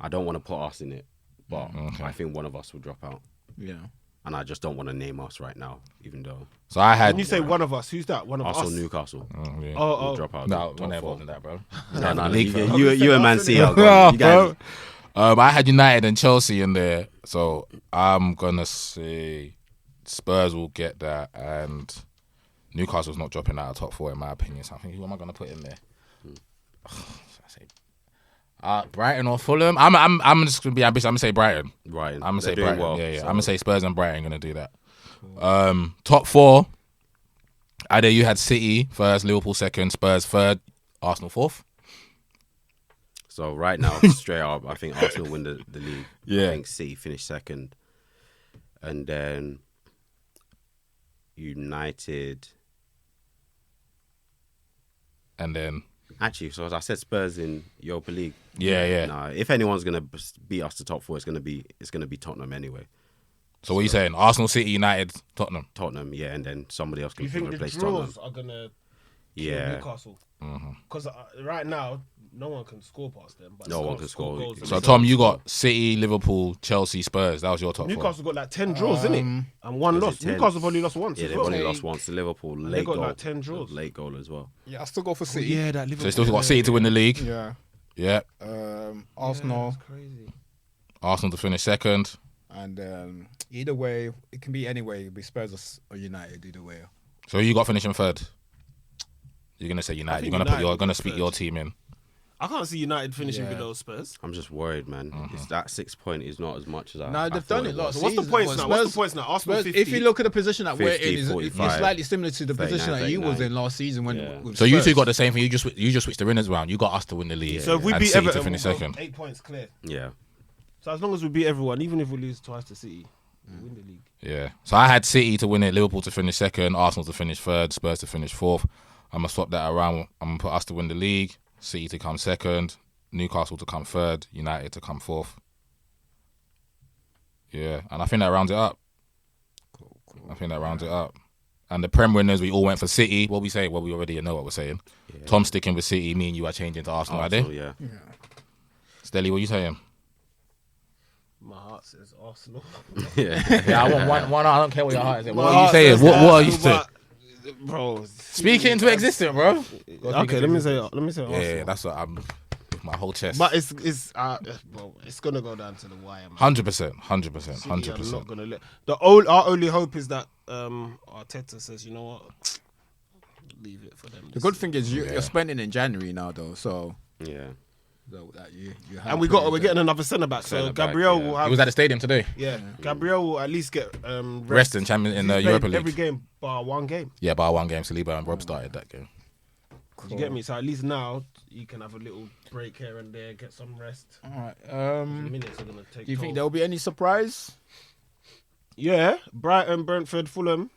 I don't want to put us in it, but Okay. I think one of us will drop out, Yeah. and I just don't want to name us right now, even though So I had. When you say one of us, who's that? One of Arsenal, us? Newcastle Yeah. Oh, will oh. drop out. No, top we're never four. involved in that, bro. No, no, League, you, bro. you and Man City are No, gone. You guys, I had United and Chelsea in there, so I'm gonna say Spurs will get that, and Newcastle's not dropping out of top 4 in my opinion. So I think who am I gonna put in there? I say, Brighton or Fulham. I'm just gonna be ambitious. I'm gonna say Brighton. right? I'm gonna say they're doing Brighton. well, yeah. so- I'm gonna say Spurs and Brighton gonna do that. Top 4. Either you had City first, Liverpool second, Spurs third, Arsenal 4th. So right now, straight up, I think Arsenal win the league. Yeah. I think City finish second, and then United. And then Actually, so as I said, Spurs in Europa League. yeah. Nah, if anyone's gonna beat us to top 4, it's gonna be Tottenham anyway. So what are you saying? Arsenal, City, United, Tottenham. Tottenham, yeah, and then somebody else can You think the replace Tottenham. draws are going to kill Yeah. Newcastle? Because right now, no one can score past them. But No they one can't can score. goals So and Tom, you got City, Liverpool, Chelsea, Spurs. That was your top 4. Newcastle got like 10 draws, innit? And one Was it loss. 10? Newcastle probably lost once Yeah, as they've well. only lost once to Liverpool. they Late got goal, like 10 draws. late goal as well. Yeah, I still go for City. Yeah, that So Liverpool. they still got City to win the league. Yeah. Yeah. Arsenal, That's crazy. Arsenal to finish second. and either way, it can be any way. It'll be Spurs or United. Either way. So you got finishing third. You're gonna say United. think You're United you're will gonna be speak third. your team in. I can't see United finishing Yeah. below Spurs. I'm just worried, man. It's that 6 point is not as much as I. No, I they've thought done it was. last What's the season. points Well, now? What's the Spurs- points now? Arsenal Spurs, 50. if you look at the position that we're 50, in, it's 45, slightly similar to the position 39, that you was 39. in last season when. Yeah. with So you two Spurs. got the same thing. You just switched the winners round. You got us to win the league. So if we and beat City Everton, to finish we'll go second. 8 points clear. Yeah. So as long as we beat everyone, even if we lose twice to City, we win the league. Yeah. So I had City to win it, Liverpool to finish second, Arsenal to finish third, Spurs to finish 4th. I'm gonna swap that around. I'm gonna put us to win the league, City to come second, Newcastle to come third, United to come 4th. Yeah, and I think that rounds it up. I think that rounds it up. And the Prem winners, we all went for City. What we say? Well, we already know what we're saying. Tom sticking with City. Me and you are changing to Arsenal. Are they? Arsenal, yeah. Stelly, what you saying? My heart says Arsenal. Yeah, I want one. I don't care what your heart is. My What are you heart saying? says What are you Arsenal, saying? but- Bro, Speak it into existence, bro. okay, let me say Arsenal. Yeah, that's what I'm. With my whole chest. But bro, it's gonna go down to the wire, man. 100%, 100%, City are not 100%. gonna let our only hope is that Arteta says, you know what, leave it for them. The good thing is you're spending in January now, though. So Yeah. that you have and we're getting another centre back. So Centre back, Gabriel yeah. will He have. was at the stadium today. Gabriel will at least get Rest in Champions in the He's Europa played League. every game bar one game. Yeah, by one game, Saliba and Rob started that game. You get me? So at least now you can have a little break here and there, get some rest. All right. Minutes are gonna take. Do you think toll. there will be any surprise? Yeah, Brighton, Brentford, Fulham.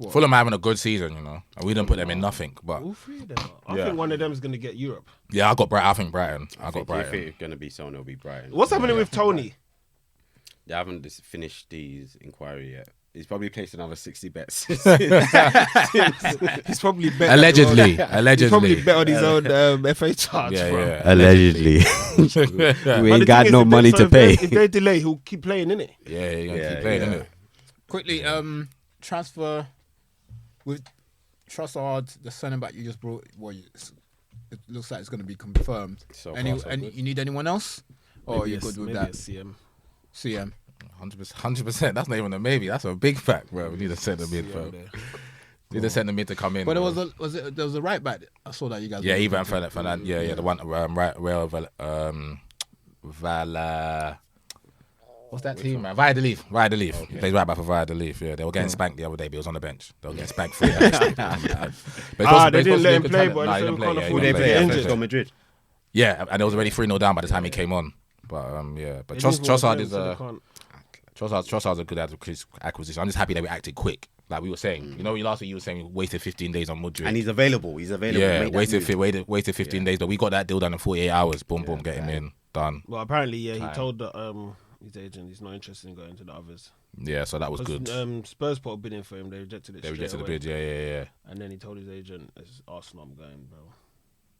Fulham are having a good season, you know, and we didn't put them in nothing. But All three of them. I Yeah. think one of them is gonna get Europe. yeah, I think Brighton. I got If Brighton. it's going to be someone, it'll be Brighton. What's happening with Tony? They haven't finished his inquiry yet. He's probably placed another 60 bets. He's probably bet. Allegedly, He's probably allegedly. bet on his own FA charge. Yeah, bro. yeah. Allegedly. But we the ain't got thing is, no money to pay. If they delay, he'll keep playing, innit? Yeah, you're gonna Yeah, keep playing, yeah. innit? Quickly, transfer with Trossard, the centre back you just brought. It looks like it's going to be confirmed. So Any, far, so any good. you need anyone else? Or you're good with maybe that? a CM. CM. 100%. That's not even a maybe. That's a big fact, bro. We need a centre mid, CM bro. there. Need a centre mid to come in. But there bro. there was a right back. I saw that you guys. Yeah, were Ivan looking Fernand. Yeah, the one right Real Vala. What's that team, man? Valladolid. He plays right back for Valladolid. Yeah, they were getting spanked the other day, but he was on the bench. They were getting spanked free. They didn't let him play, but Nah, he he didn't can't play. afford They to play get at injured. Atletico Madrid. Yeah, and it was already 3-0 down by the time he came on. But yeah, but Trossard is Trossard's a good acquisition. I'm just happy that we acted quick, like we were saying. You know, last week you were saying we wasted 15 days on Mudryk. And he's available. Yeah, Make that move. wasted 15 days, but we got that deal done in 48 hours. Boom, boom, get him in, done. Well, apparently, yeah, he Time. told his agent he's not interested in going to the others. Yeah, so that was good. Spurs put a bid in for him. They rejected it. They rejected the straight bid. away. Yeah. And then he told his agent, "It's Arsenal, I'm going, bro."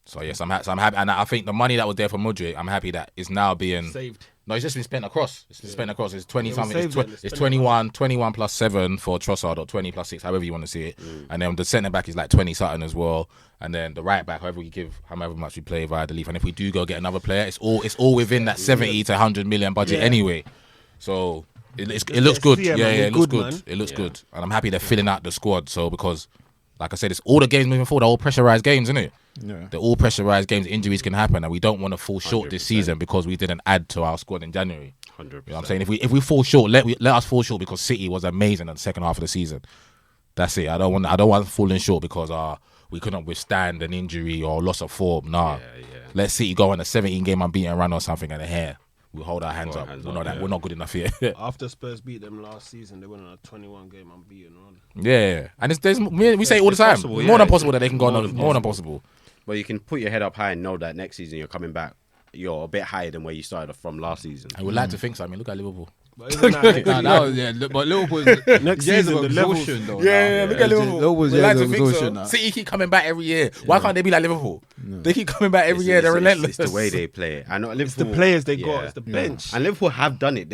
So yes, I'm happy, and I think the money that was there for Mudryk, I'm happy that it's now being. Saved. No, it's just been spent across. It's been spent across. It's 20 Yeah, we something. saved it. It's Let's 21 plus 7 for Trossard, or 20 plus 6, however you want to see it. And then the centre back is like 20 something as well. And then the right back, however much we play via the leaf. And if we do go get another player, it's all within that 70 to 100 million budget Yeah. anyway. So it looks good. CM, Yeah, man, it looks good, good. man. It looks good, and I'm happy they're filling out the squad. So because, like I said, it's all the games moving forward. They're all pressurized games, isn't it? Yeah. They're all pressurized games. Injuries can happen, and we don't want to fall short this 100%. season because we didn't add to our squad in January. 100%. You know what I'm saying? If we fall short, let us fall short because City was amazing in the second half of the season. That's it. I don't want falling short because we couldn't withstand an injury or loss of form. Nah. Yeah. Let City go on a 17-game unbeaten run or something, and here we'll hold our hands Hold up. our hands We're up, not that. yeah. We're not good enough here. After Spurs beat them last season, they went on a 21-game unbeaten run. Yeah, and we say it all the It's time. possible, It's yeah. more than possible that they can go More on. than More than possible. But you can put your head up high and know that next season you're coming back. You're a bit higher than where you started from last season. I would like to think so. I mean, look at Liverpool. But even that, Nah, that was, yeah, but Liverpool's Next years season, of the levels- exhaustion, though. Look at Liverpool. Liverpool's We years like to of think so. exhaustion. now. City keep coming back every year. Why can't they be like Liverpool? They keep coming back every year. They're relentless. It's the way they play. I know Liverpool. it's the players they got. yeah. It's the bench. And Liverpool have done it.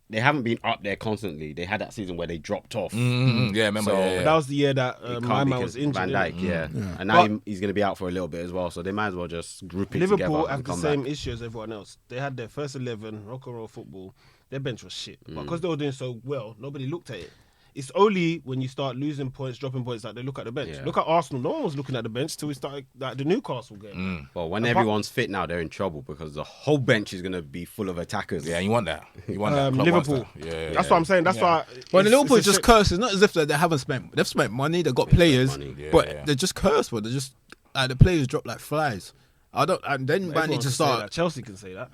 They haven't been up there constantly. They had that season where they dropped off. Yeah, remember? So, yeah. That was the year that It my can't man be was injured. Van innit? Dijk, yeah. And now But- he's going to be out for a little bit as well. So they might as well just group it Liverpool together have and the come same back. issue as everyone else. They had their first 11, rock and roll football. Their bench was shit. But Mm. because they were doing so well, nobody looked at it. It's only when you start losing points, dropping points, that they look at the bench. Yeah. Look at Arsenal. No one was looking at the bench till we started like the Newcastle game. Well, when everyone's fit now, they're in trouble because the whole bench is going to be full of attackers. Yeah, you want that. You want that. Klopp wants Liverpool. that. Yeah. That's what I'm saying. That's why. But it's- Liverpool it's a just shit. cursed. It's not as if they haven't spent. They've spent money. They've got players, money. Yeah, but yeah. they're just cursed. But they're just the players drop like flies. I don't. And then might Everyone need to can say start that. Chelsea can say that.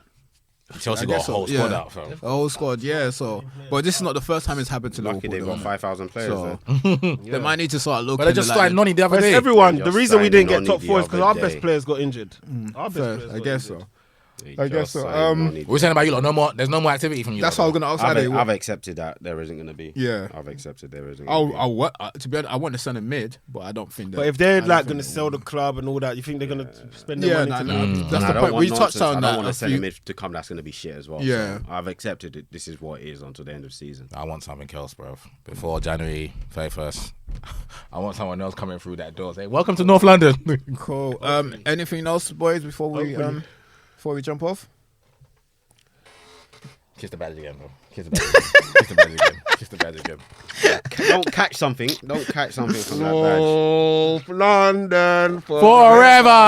Chelsea I got a guess so, whole squad yeah. out, fam. a whole squad. Yeah. So, but this is not the first time it's happened to Lucky Liverpool. they've got though, 5,000 players. So there. they might need to start looking. But they just at, signed Noni the other But it's day. everyone. They The just reason we signed didn't get Noni top the four is because other our day. best players got injured. Our best players I got guess injured. so. I guess so. What we saying about you lot? No more. There's no more activity from you. That's what I was gonna ask. I've accepted that there isn't going to be. Yeah. I've accepted there isn't. Gonna be. To be honest, I want to send a mid, but I don't think that. But if they're like going to sell the club and all that, you think they're going to spend their money? That's the point. We touched on I that. don't want to send a mid to come that's going to be shit as well. Yeah. So I've accepted it. This is what it is until the end of season. I want something else, bro. Before January 31st, I want someone else coming through that door. Say, "Welcome to North London." Cool. Anything else, boys? Before we jump off. Kiss the badge again, bro. Kiss the badge again. Kiss the badge again. Kiss the badge again. Don't catch something. Don't catch something from that badge. Oh, London Forever.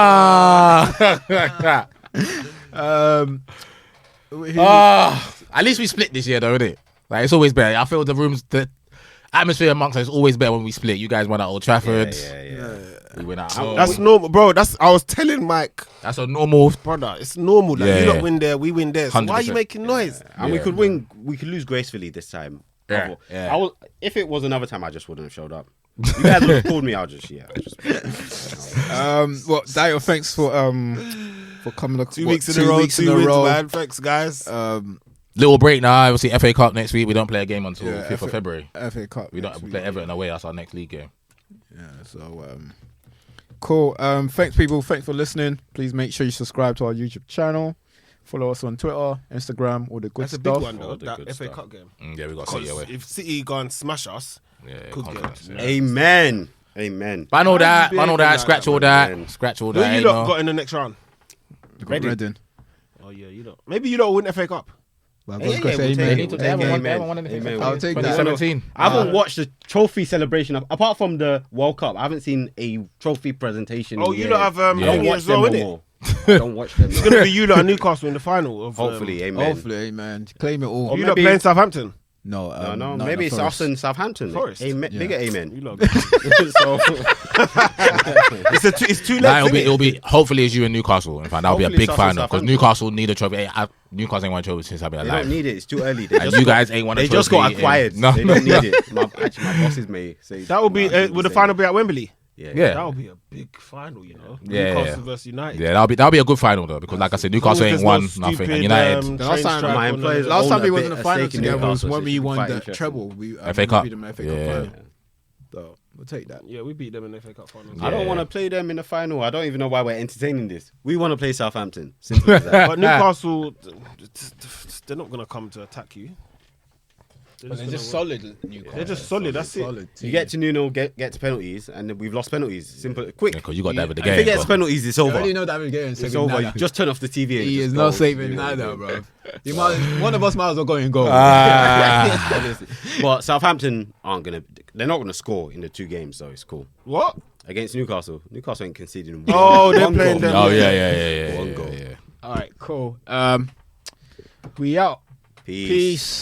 At least we split this year, though, isn't it? Like it's always better. I feel the atmosphere amongst us is always better when we split. You guys won at Old Trafford. Yeah. We win at That's normal, bro. I was telling Mike, That's a normal. brother, it's normal. Like, you don't win there, we win there. So why are 100%. you making noise? And we could win. We could lose gracefully this time. Yeah. If it was another time, I just wouldn't have showed up. You guys would have called me. Well, Dayo, thanks for coming. 2 weeks in a row. 2 wins, man. Thanks, guys. Little break now. Obviously, FA Cup next week. We don't play a game until 5th of February. FA Cup. We don't play Everton away. That's our next league game. Yeah. So cool. Thanks, people. Thanks for listening. Please make sure you subscribe to our YouTube channel. Follow us on Twitter, Instagram, all the good That's a stuff. big one, though. All the That good FA stuff. Cup game. Yeah, we got City away. If City go and smash us, could confidence, get. yeah. Amen. Ban all that. be Ban all able that. like Scratch that, all man. that. Scratch all Who that. you ain't lot no- got in the next round? Reading. Oh yeah, you lot. Maybe you lot win FA Cup. Well, Yeah, gonna say we'll amen. take it. They haven't Amen. won anything. Amen. I'll take that. 2017. I haven't watched the trophy celebration apart from the World Cup. I haven't seen a trophy presentation. Oh, in you years. lot have I don't thingy watch as well, them no innit? more. I don't watch them. It's gonna be you lot and Newcastle in the final. Of, Hopefully, amen. Hopefully, amen. Claim it all. Or you lot maybe- playing Southampton. No, No, not maybe the it's Forest. us and Southampton. Forest. Amen. Yeah. Bigger amen. You lot. So, It's 2 Nah, legs. it'll be hopefully it's you and Newcastle. In fact, that'll be a Hopefully big it's us and final because Southampton. Newcastle need a trophy. Newcastle ain't won a trophy since I've been they don't alive. need it. It's too early. And you guys ain't won a They trophy. just got in- acquired. No. They don't need it. My bosses may say That will be. Will the final be at Wembley? Yeah. That will be a big final. You know. Yeah, Newcastle yeah. versus United. Yeah, that'll be a good final though because like I said, Newcastle ain't won nothing, and United. The last time my employers last own time a we won bit in the of final stake in together was Newcastle, when so we it's won quite the interesting. treble. We FA Cup. beat them in FA Cup Yeah. final. So we'll take that. Yeah, we beat them in the FA Cup final. I don't Yeah. want to play them in the final. I don't even know why we're entertaining this. We want to play Southampton. Simple as that. But Newcastle, they're not gonna come to attack you. They're just solid. Newcastle. They're just solid. That's it. Solid You get to Nuno, get to penalties, and then we've lost penalties. Simple, quick. Because you got that with the If he game. gets bro. penalties, it's I over. already know that we're getting It's saving over. neither. You just turn off the TV. And He just is go. not saving neither, bro. One of us might as well go in goal. Honestly. But Southampton aren't gonna. They're not gonna score in the 2 games, so it's cool. What? Against Newcastle, Newcastle ain't conceding. Oh, they're one playing goal. them. Oh yeah. One goal. Yeah. All right, cool. We out. Peace. Peace.